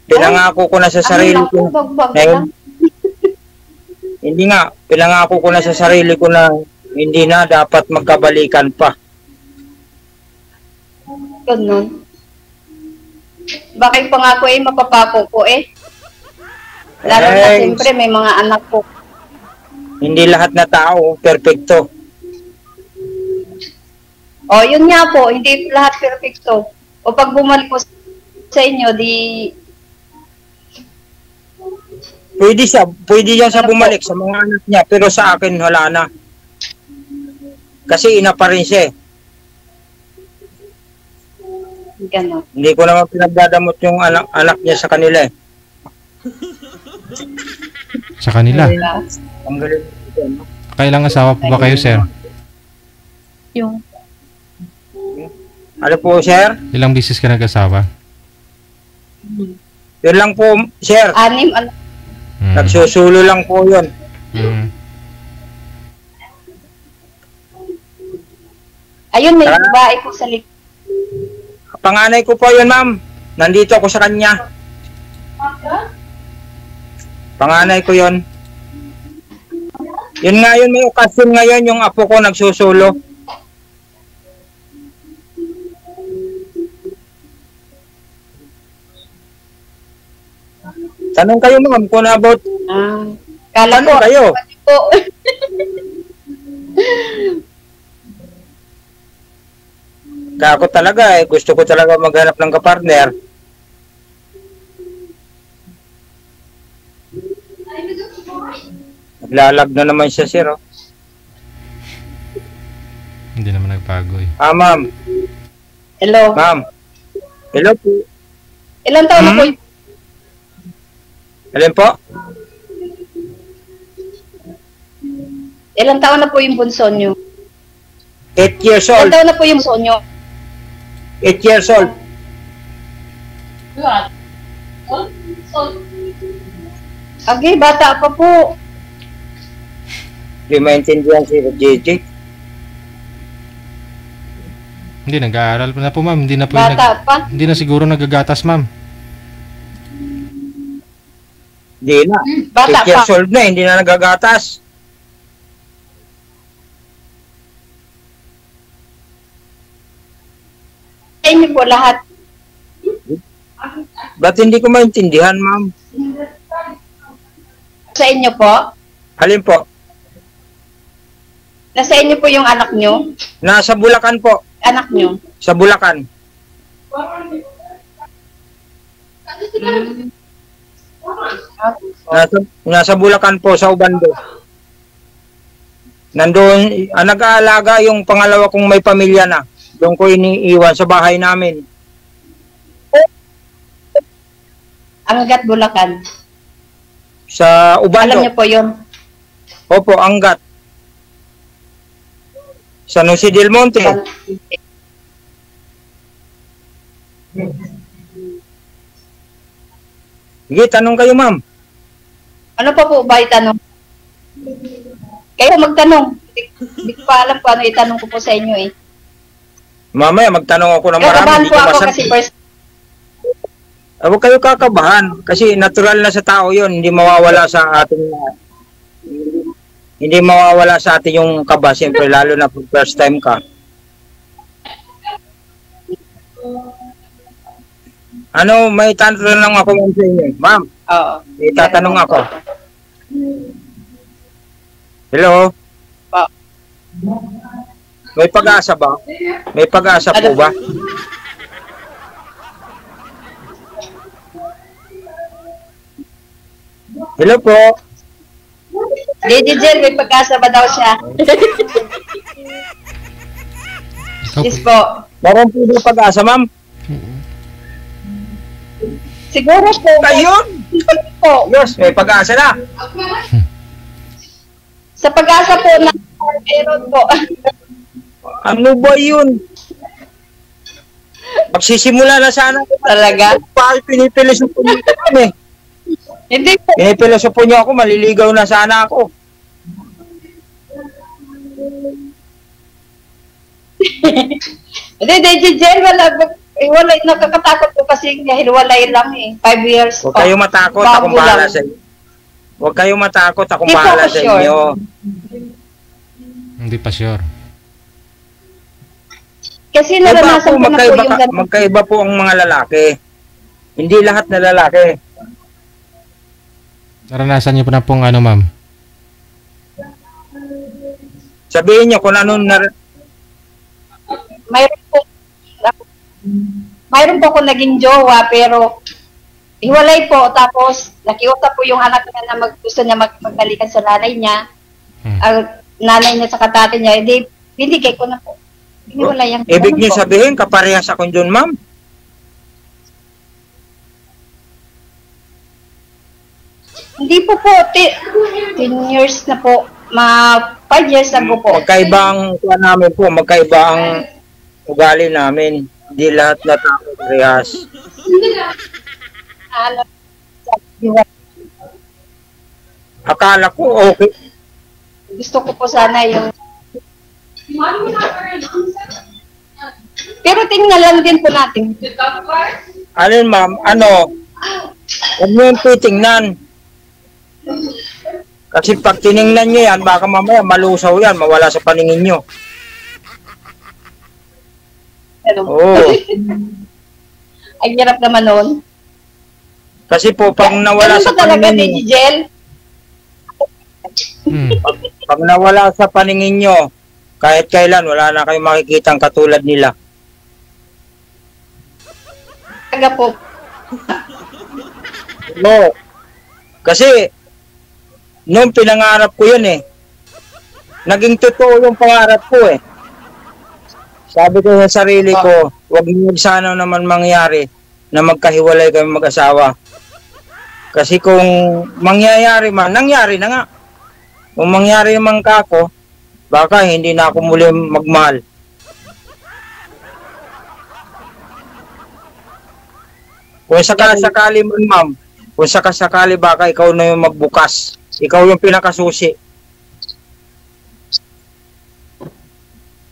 Pinangako ko na sa sarili ko. Ngayon, hindi nga, pinangako ko na sa sarili ko na hindi na dapat magkabalikan pa. Ganun. Bakit pangako eh, mapapako ko eh. Lalo na siyempre may mga anak ko. Hindi lahat na tao perfecto. O, yun nga po, hindi lahat perfecto. O pag bumalik ko sa inyo, di... Pwede yan sa bumalik sa mga anak niya, pero sa akin wala na. Kasi ina pa rin siya eh. Ganon. Hindi ko naman pinagdadamot yung anak niya sa kanila eh. Sa kanila. Ang galing. Kailang asawa po ba kayo, sir? Yung... Ano po, sir? Ilang bisis ka nag-asawa? Yun lang po, sir. 6, ano? Nagsusulo lang po yun. Ayun, may babae po sa likod. Panganay ko po yun, ma'am. Nandito ako sa kanya. Panganay ko yun. Yun nga yun, may okasyon ngayon yung apo ko nagsusulo. Tanong kayo, ma'am, kung about... Kala ko, kayo. Ako talaga eh, gusto ko talaga maghanap ng kapartner. Naglalag na naman siya, sir. Oh. Hindi naman nagbago eh. Ma'am. Hello. Ma'am. Hello po. Ilang taon na po yung... Alin po? Ilang taon na po yung bunso nyo? 8 years old. Ilang taon na po yung bunso nyo? 8 years old. Okay, bata pa po. Hindi maintindihan si JJ. Hindi, nag-aaral pa na po, ma'am. Hindi na po Bata pa. Hindi na siguro nagagatas, ma'am. Hindi na. Bata 8 years pa. old na, hindi na nagagatas. Sa inyo po lahat. Ba't hindi ko maintindihan, ma'am? Sa inyo po? Alin po? Nasa inyo po yung anak nyo? Nasa Bulacan po. Anak nyo? Sa Bulacan. Nasa Bulacan po, sa Ubando. Nandoon, nag-aalaga yung pangalawa kong may pamilya na. Doon ko iniiwan sa bahay namin. Angat Bulacan. Sa Ubando. Alam niyo po yun? Opo, Angat. San Jose del Monte. Sige, tanong kayo, ma'am. Ano pa po ba itanong? Kayo magtanong. Hindi ko pa alam kung ano itanong ko po sa inyo eh. Mamaya, magtanong ako ng marami. Kakabahan Hindi po ko ako masagot. kasi first... Huwag kayo kakabahan. Kasi natural na sa tao yun. Hindi mawawala sa ating... Hindi mawawala sa atin yung kaba. Siyempre, lalo na pag first time ka. Ano, may tanong ako sa inyo. Ma'am, Oo. may tatanong ako. Hello? May pag-asa ba? May pag-asa po ba? Hello po? Lady Jel, may pag-asa ba daw siya? Yes po. Meron po ba pag-asa, ma'am? Siguro po. Ayun! Po. Yes, may pag-asa na. Sa pag-asa po na Meron po. Ano ba yun? Magsisimula na sana ako. Talaga? Bakit pinipilosopo niyo ako eh? Hindi po. Pinipilosopo niyo ako, maliligaw na sana ako. Hindi, Jen, wala, nakakatakot po kasi hiwalay lang eh. 5 years Huwag pa. kayo matakot, Bago akong bahala lang. sa inyo. Huwag kayo matakot, akong Hindi po bahala ako sa sure. inyo. Hindi pa sure. Kasi Iba naranasan po, ko na po yung ganun. magkaiba po ang mga lalaki. Hindi lahat na lalaki. Naranasan niyo po na pong ano, ma'am? Sabihin niyo kung ano Mayroon po ako naging jowa pero hiwalay po tapos nakiusap po yung anak niya na gusto niya magbalikan sa nanay niya. Ang nanay niya sa tatay niya, hindi binigay ko na po. Hiwalay ang ibig ganun niyo po. sabihin, kaparehas ako dun, ma'am? Hindi po 10 years na po. 5 years ago po. Magkaibang kuha namin po, magkaibang ugali namin. Hindi lahat na tao parehas. Ano, Akala ko okay. gusto ko po sana yung pero tingnan lang din po natin. Alin, ma'am? Ano? Huwag mo yung titingnan. Kasi pag tiningnan nyo yan, baka mamaya malusaw yan, mawala sa paningin nyo. Ano? Oo. Ang hirap naman nun. Kasi po, pag nawala Ganun sa ba talaga paningin ni nyo, Jel? pag nawala sa paningin nyo, kahit kailan, wala na kayong makikitang katulad nila. Talaga po. No. Kasi, noong pinangarap ko yun eh, naging totoo yung pangarap ko eh. Sabi ko sa sarili ko, wag mo sana naman mangyari na magkahiwalay kami mag-asawa. Kasi kung mangyayari man, nangyari na nga. Kung mangyari naman ka ako, baka hindi na ako muli magmahal. Kung sakali man, ma'am, kung sakali baka ikaw na yung magbukas. Ikaw yung pinakasusi.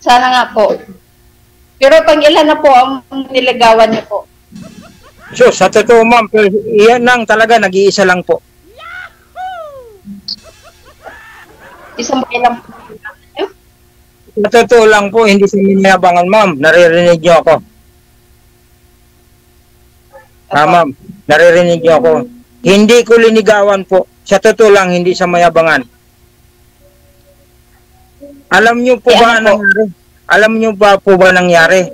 Sana nga po. Pero pang ilan na po ang niligawan niyo po? So, sa totoo, ma'am, pero iyan lang talaga, nag-iisa lang po. Isang bahay lang po. Sa totoo lang po, hindi sa minabangan, ma'am. Naririnig niyo ako. Ma'am, naririnig niyo ako. Hindi ko linigawan po. Sa totoo lang, hindi sa mayabangan. Alam niyo po ba nangyari? Alam niyo ba po ba nangyari?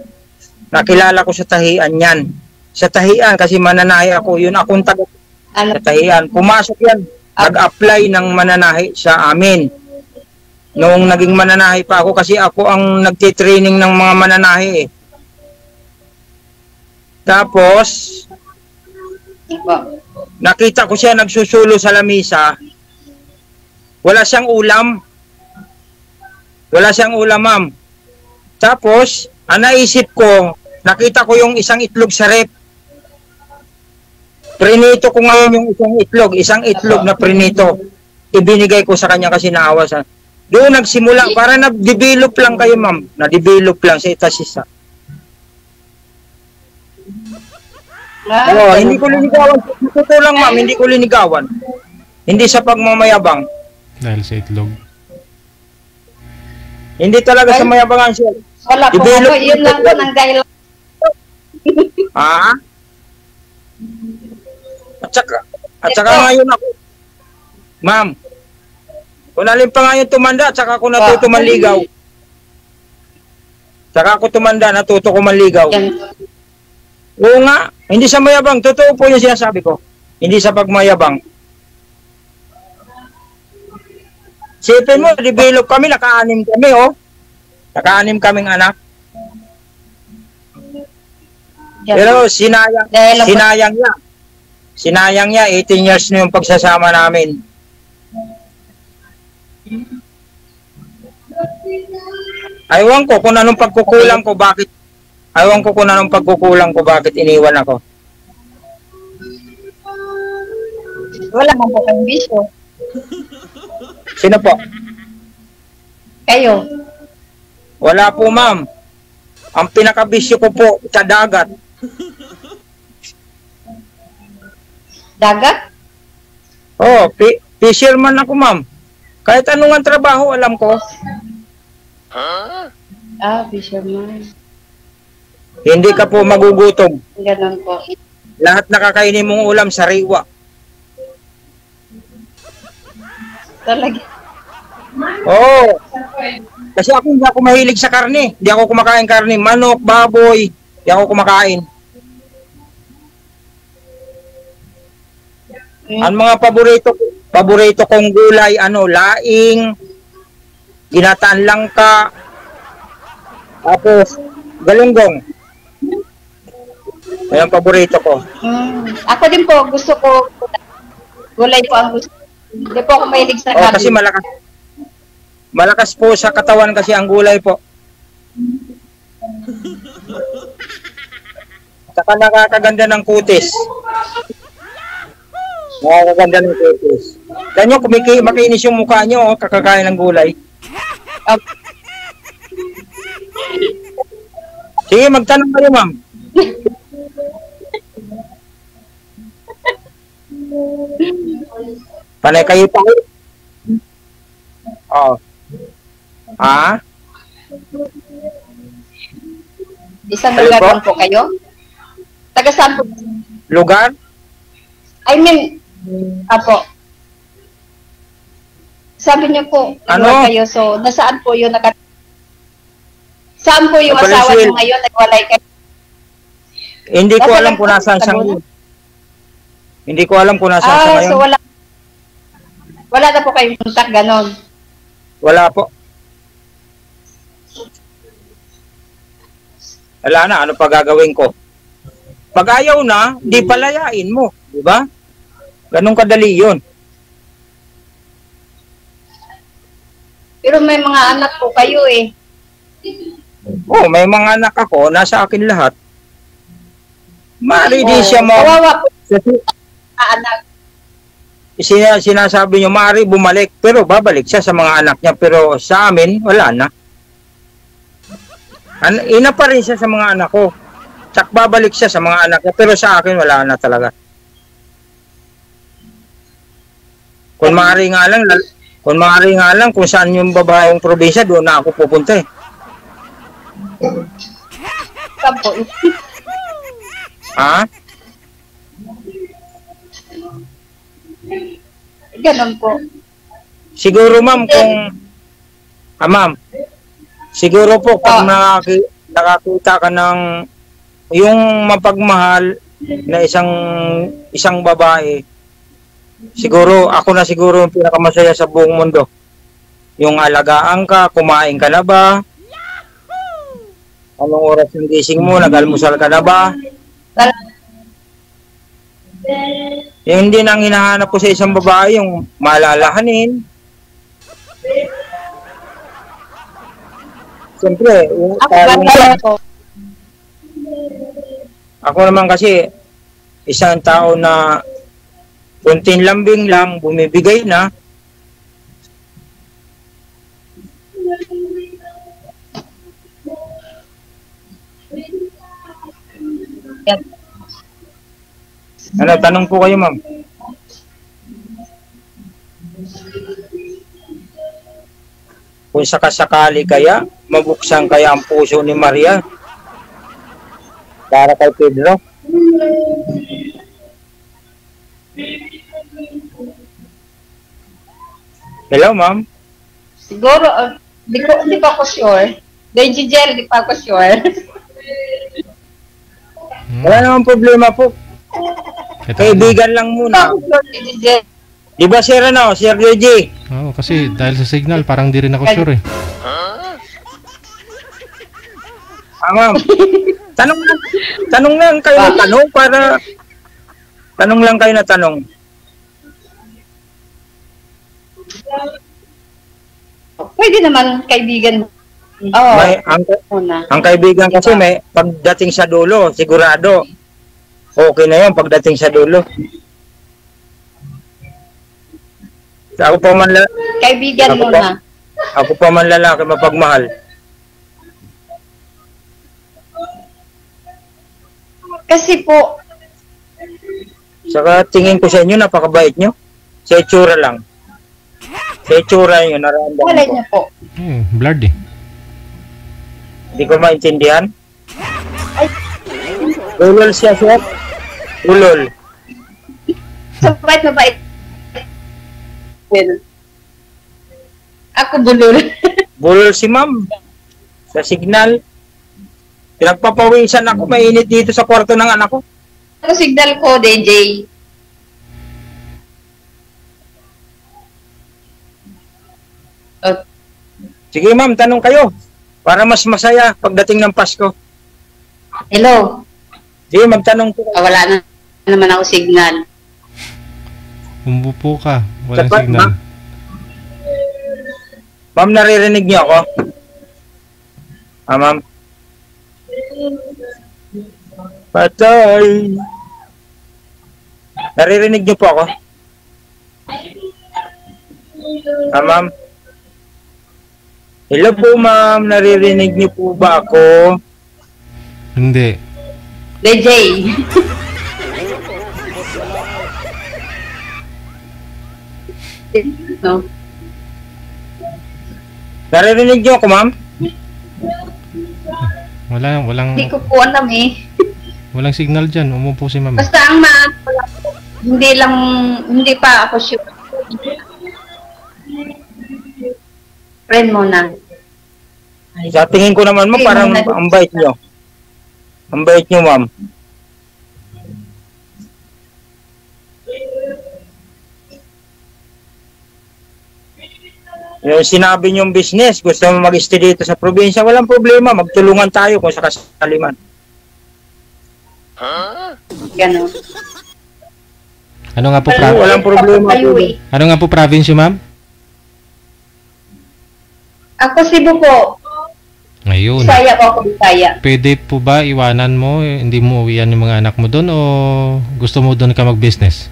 Nakilala ko sa tahian yan. Sa tahian, kasi mananahi ako. Yun akong taga sa tahian. Pumasok yan. Nag-apply ng mananahi sa amin. Noong naging mananahi pa ako, kasi ako ang nagtitraining ng mga mananahi eh. Tapos, nakita ko siya nagsusulo sa lamisa. Wala siyang ulam. Wala siyang ulam, ma'am. Tapos, ang naisip ko, nakita ko yung isang itlog sa rep. Prinito ko ngayon yung isang itlog na prinito. Ibinigay ko sa kanya kasi naawa sa. Doon nagsimula, para nag-develop lang kayo, ma'am. Na-develop lang sa itasisa. Oo, hindi ko linigawan. Totoo lang, ma'am, hindi ko linigawan. Hindi sa pagmamayabang. Dahil sa itlog. Hindi talaga sa mayabangan siya. Wala po ako. Yun lang po ng dahil. Ha? At saka ngayon ako. Ma'am, kung alin pa ngayon tumanda, at saka ako natuto manligaw. Saka ako tumanda, natuto ko manligaw. Oo nga, hindi sa mayabang. Totoo po yung sinasabi ko. Hindi sa pagmayabang. Sipin mo, develop kami, naka-anim kami, oh. Naka-anim kaming anak. Pero sinayang niya. Sinayang niya, 18 years na yung pagsasama namin. Aywan ko kung anong pagkukulang ko, bakit iniwan ako. Wala man po kayong bisyo. Sino po? Kayo. Wala po, ma'am. Ang pinakabisyo ko po sa dagat. Dagat? Oh, fisherman ako, ma'am. Kahit anong ang trabaho, alam ko. Fisherman. Hindi ka po magugutom. Ganon po. Lahat nakakainin mong ulam, sariwa. Talaga. Oo. Kasi hindi ako mahilig sa karne. Hindi ako kumakain karne. Manok, baboy, hindi ako kumakain. Ang mga paborito kong gulay, laing, ginataan langka, tapos galunggong. Yan ang paborito ko. Ako din po, gusto ko, gulay po ang gusto. Hindi po ako mahilig sa karne. Kasi malakas po sa katawan kasi ang gulay po. Saka nakakaganda ng kutis. Nakakaganda ng kutis. Ganyan, makinis yung mukha nyo, kakakain ng gulay. Sige, magtanong kayo, ma'am. Panay kayo pa. Oh. Ha? Isang lugar lang po kayo? Taga saan po? Lugar? I mean, apo. Sabi niyo po, ano kayo, so nasaan po yun? Saan po yung asawa niyo ngayon? Nagwalay kayo? Hindi ko alam kung nasaan siya ngayon. Hindi ko alam kung nasaan siya ngayon. So wala na po kayong contact, ganon? Wala po. Wala na, ano pa gagawin ko? Pag ayaw na, di palayain mo. Di ba? Ganun kadali yun. Pero may mga anak po kayo eh. Oh, may mga anak ako, nasa akin lahat. Mari di siya mo. Kawawa po. Anak. Sinasabi nyo, mari bumalik. Pero babalik siya sa mga anak niya. Pero sa amin, wala na. Ina pa rin siya sa mga anak ko. Tsak babalik siya sa mga anak niya. Pero sa akin, wala na talaga. Kung maaari nga lang, kung saan yung babaeng probinsya, doon na ako pupunta eh. Ha? Ganun po. Siguro ma'am, ma'am, siguro po pag nakakita ka ng yung mapagmahal na isang babae, siguro ako na siguro yung pinakamasaya sa buong mundo. Yung alagaan ka, kumain ka na ba? Anong oras yung gising mo? Nag-almusal ka na ba? Yung hindi nang hinahanap ko sa isang babae, yung malalahanin. Siyempre, ako naman kasi isang tao na kunting lambing lang, bumibigay na. Ano, tanong po kayo, ma'am. Kung sakasakali kaya, mabuksan kaya ang puso ni Maria para kay Pedro? Hello, ma'am? Siguro, di pa ako sure. Dahil Gigel, di pa ako sure. Wala namang problema po. Kaibigan lang muna. Di ba, Sir Luigi? Oo, kasi dahil sa signal, parang di rin ako sure eh. Ma'am. Tanong lang kayo na tanong para... Tanong lang kayo na tanong. Pwede naman kaibigan. Oo. Ang kaibigan kasi may pagdating sa dulo, sigurado. Okay na yun pagdating sa dulo. Ako pa man kaibigan muna. Ako pa man lalaki mapagmahal. Kasi po, saka tingin ko sa inyo, napakabait nyo. Sa itsura lang. Sa itsura nyo, nararamdaman wala ko. niya po. Blurred eh. Hindi ko maintindihan. Ulol siya, sir. Ulol. So, mabait. Well, ako bulol. Bulol si ma'am. Sa signal. Pinagpapawisan ako, mainit dito sa kwarto ng anak ko. Ano signal ko, DJ? Sige ma'am, tanong kayo. Para mas masaya pagdating ng Pasko. Hello? Sige, magtanong po. Wala na naman ako signal. Umupo ka. Walang Sapat, signal. Ma'am, naririnig niyo ako? Ma'am? Patay. Naririnig niyo po ako? Ma'am? Hello po, ma'am. Naririnig niyo po ba ako? Hindi. DJ. No. Naririnig niyo ako, ma'am? Walang Hindi ko po alam eh. walang signal diyan. Umupo si ma'am. Basta ang hindi pa ako sure. Friend mo na. Sa tingin ko naman mo, Okay, parang ma'am. ang bait niyo. Ang bait niyo, ma'am. Yung sinabi niyong business, gusto mo mag-stay dito sa probinsya, walang problema, magtulungan tayo kung sakasali man. Ganon. Ano nga po Walang problema. Kayo eh. Ano nga po province, ma'am? Ako Cebu po. Ayun. Bisaya po ako, Bisaya. Pwede po ba iwanan mo, hindi mo uwian yung mga anak mo doon o gusto mo doon ka mag-business?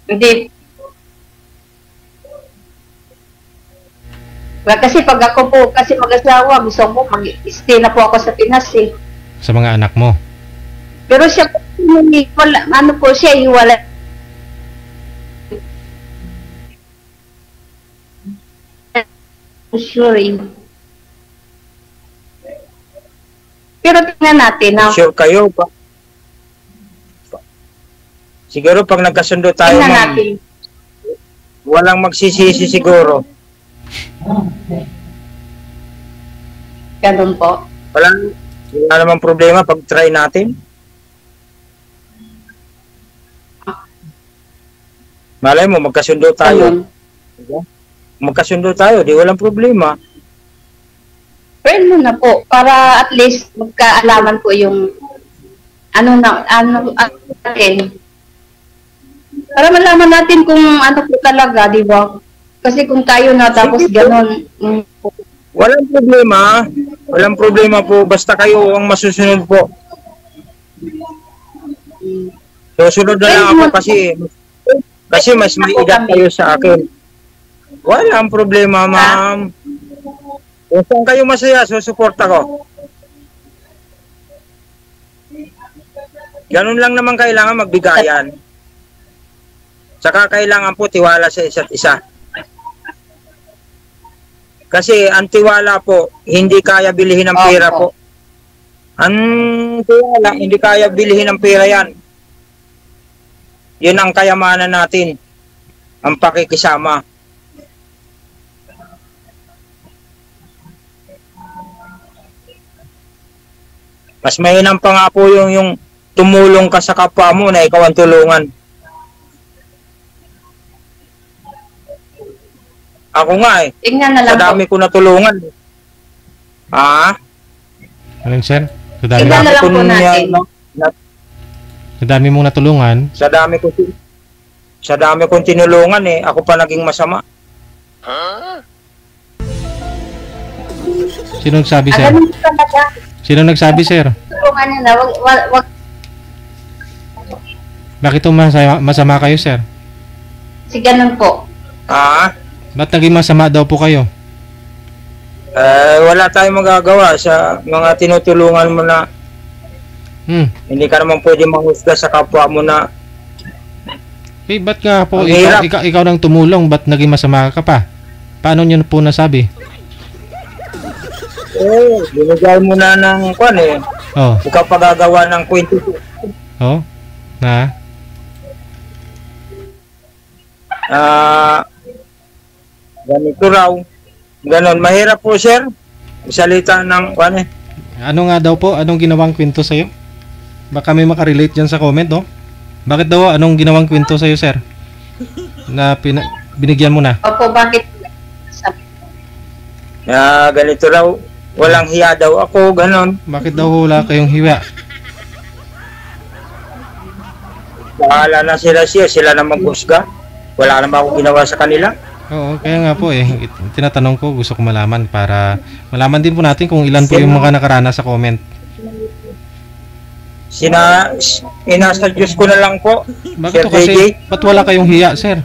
Hindi. Well, kasi pag ako po, kasi mag-asawa, gusto ko mag-stay na po ako sa Pinas eh. Sa mga anak mo? Pero siya po, wala, ano po siya, hiwala. Sure eh. Pero tingnan natin na. Sure kayo pa. Siguro pag nagkasundo tayo, Tingnan ma'am, natin. walang magsisisi siguro. Ganun po. Wala namang problema pag try natin. Malay mo, magkasundo tayo. Ganun. Magkasundo tayo, di walang problema. Friend mo na po, para at least magkaalaman po yung ano natin. Para malaman natin kung ano po talaga, di ba? Kasi kung tayo na tapos gano'n. Walang problema. Walang problema po. Basta kayo ang masusunod po. Susunod na lang ako kasi mas may edad kayo sa akin. Walang problema, ma'am. Kung saan kayo masaya, susuporta ko. Ganun lang naman kailangan magbigayan. Saka kailangan po tiwala sa isa't isa. Kasi ang tiwala po, hindi kaya bilihin ng pera po. Ang tiwala, hindi kaya bilihin ng pera yan. Yun ang kayamanan natin. Ang pakikisama. Mas mainam pa nga po yung tumulong ka sa kapwa mo na ikaw ang tulungan. Ako nga eh. Tingnan na lang sa dami ko natulungan. Anong sir? Tingnan na lang po natin. Ang dami mong natulungan. Sa dami kong tinulungan eh, ako pa naging masama. Sino nagsabi, sir? Ganun talaga. Sino nagsabi, sir? Tulungan niya na, wag. Bakit masama kayo, sir? Si ganun po. Ba't naging masama daw po kayo? Wala tayong magagawa sa mga tinutulungan mo na hindi ka naman pwede manghusga sa kapwa mo na ba't nga po ang hirap. ikaw nang tumulong, ba't naging masama ka pa? Paano nyo po nasabi? Binigay mo na ng kwan eh. Ikaw pagagawa ng kwento. Na? Ganito raw. Ganon. Mahirap po, sir. Salita ng kwan eh. Ano nga daw po? Anong ginawang kwento sa'yo? Baka may makarelate dyan sa comment, no? Bakit daw? Anong ginawang kwento sa'yo, sir? Na binigyan mo na? Opo, bakit? Ganito raw. Walang hiya daw ako, ganon. Bakit daw wala kayong hiya? Bahala na sila na maghusga. Wala naman ako ginawa sa kanila. Oo, kaya nga po eh. Tinatanong ko, gusto ko malaman para malaman din po natin kung ilan po yung mga nakaranas sa comment. Inasa Diyos ko na lang po. Bakit to kasi? Ba't wala kayong hiya, sir?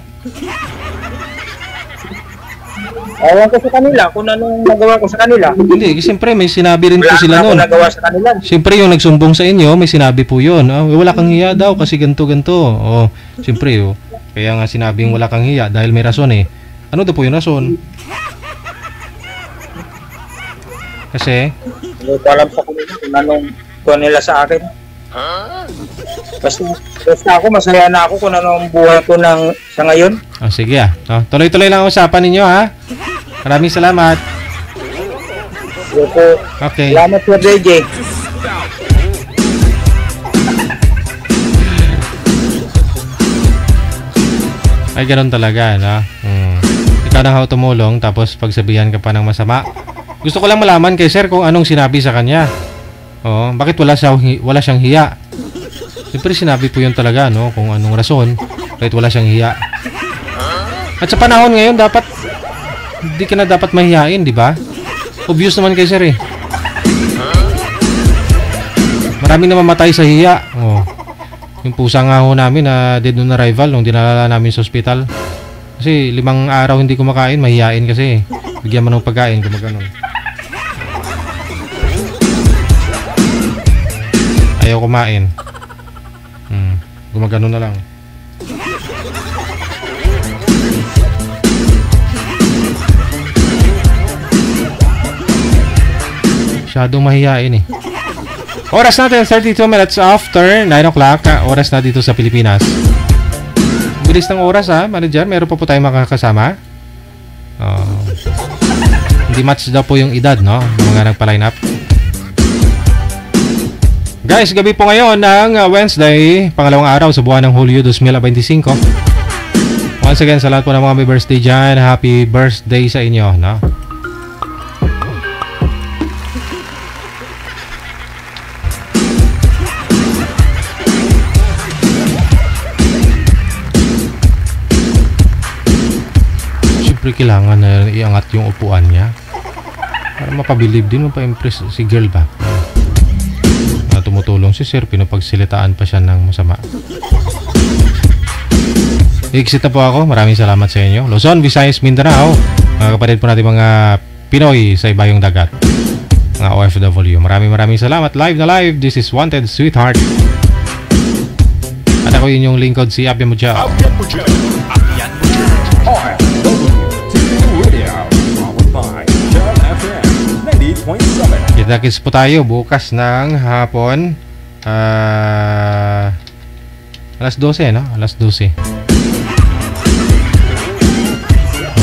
Ewan ko sa kanila kung anong nagawa ko sa kanila. Hindi, siyempre may sinabi rin po sila noon. Wala nagawa sa kanila. Siyempre yung nagsumbong sa inyo, may sinabi po yun. Wala kang hiya daw kasi ganito. Siyempre kaya nga sinabing wala kang hiya dahil may rason eh. Ano daw po yung rason? Kasi? Hindi ko alam sa kanila kung anong nila sa akin. Basta ako, masaya na ako kung anong buhay ko sa ngayon. Sige tuloy-tuloy lang ang usapan ninyo ha. Maraming salamat. Okay. Salamat po, DJ. Ay, ganun talaga, no? Ikaw nang tumulong, tapos pagsabihan ka pa ng masama. Gusto ko lang malaman kay sir kung anong sinabi sa kanya. Bakit wala siyang hiya? Siyempre sinabi po yun talaga, no? Kung anong rason, bakit wala siyang hiya. At sa panahon ngayon, hindi ka na dapat mahihain, di ba? Obvious naman kay sir eh. Maraming namamatay sa hiya. Yung pusa nga ho namin na dead on arrival nung dinala namin sa ospital. Kasi 5 araw hindi kumakain, mahihain kasi. Bigyan mo ng pagkain, gumaganon. Ayaw kumain. Gumaganon na lang. Masyadong mahihain eh. Oras natin 32 minutes after 9 o'clock. Oras na dito sa Pilipinas. Bilis ng oras ha, manager. Meron pa po tayong makakasama. Hindi match daw po yung edad, no? Mga nagpa-line up. Guys, gabi po ngayon ng Wednesday, pangalawang araw sa buwan ng Hulyo 2025. Once again, sa lahat po ng mga may birthday dyan, happy birthday sa inyo, no? Siyempre kailangan na iangat yung upuan niya para mapabilib din, mapa-impress si girl ba. Tumutulong si sir, pinapagsilitaan pa siya ng masama. I-exit na po ako. Maraming salamat sa inyo. Luzon, Visayas, Mindanao, mga kapatid po natin mga Pinoy sa ibayong dagat, mga OFW. Maraming salamat. Live na live. This is Wanted Sweetheart. At ako yun yung lingkod, si Abia Mujao. Kita-kits po tayo bukas ng hapon. Alas 12, no? Alas 12.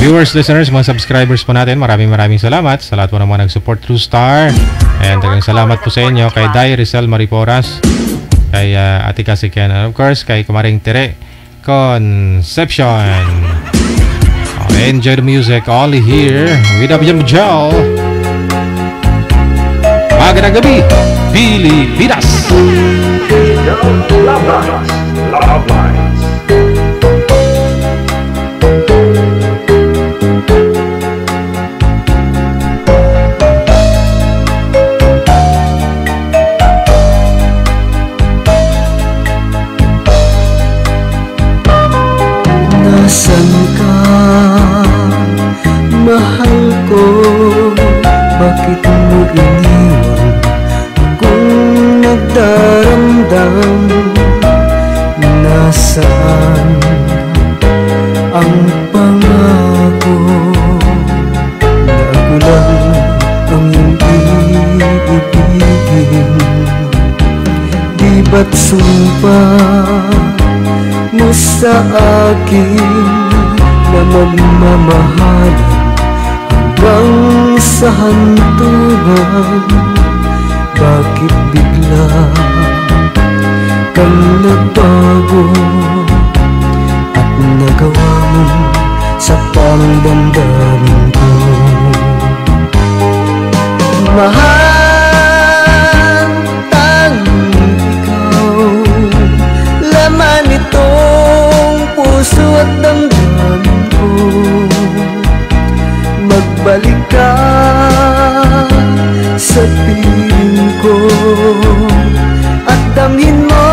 Viewers, listeners, mga subscribers po natin, maraming salamat sa lahat po ng mga nag-support through Star. And talagang salamat po sa inyo kay Day Rizal Mariporas, kay Ate Kasiken, and of course kay Kumaring Tere Concepcion. Enjoy the music only here with Abia Mujao. Magandang gabi, Pilipinas! Love Lines. Love Lines. Nasaan ka, mahal ko? Bakit mo iniwan kung nagdaramdam? Nasaan ang pangako na ako lang ang iyong iibigin? Di ba't sumpa mo sa akin na magmamahalan hanggang sa hantungan? Bakit bigla kang nagbago at nagawa mo sa parang damdamin ko? Mahal, tanging ikaw, laman itong puso at damdamin ko. Magbalik ka sa piling ko at damhin mo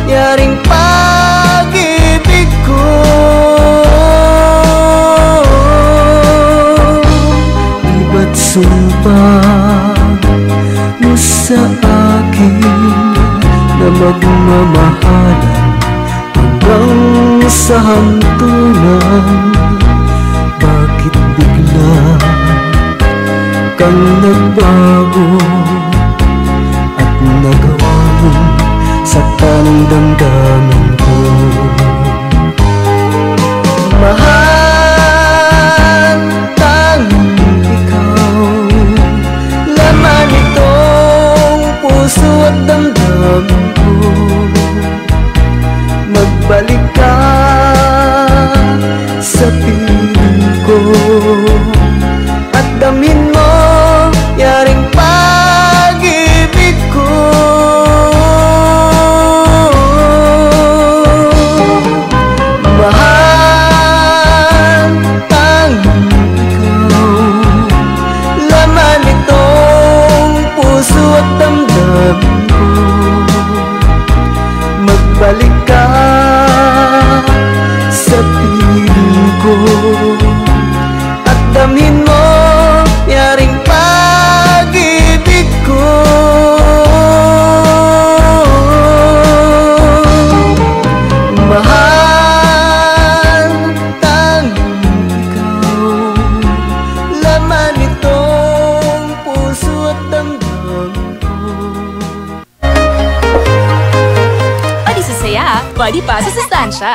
yaring pag-ibig ko. Di ba't sumpa mo sa akin na magmamahalan hanggang sa hantungan? Bakit bigla kang nagbago at nagawa mo sa tanong damdamin ko? Mahal, tanging ikaw, laman itong puso at damdamin ko. Magbalik ka sa piling ko at damin mo yaring pag-ibig ko. Mahal, tanging ikaw, laman itong puso at damdamin ko. Magbalik ka sa piling ko at damhin mo yaring pag-ibig ko. Mahal, tanging ikaw, laman itong puso at damdamin ko. Pwede sa saya, pwede pa sa sustansya.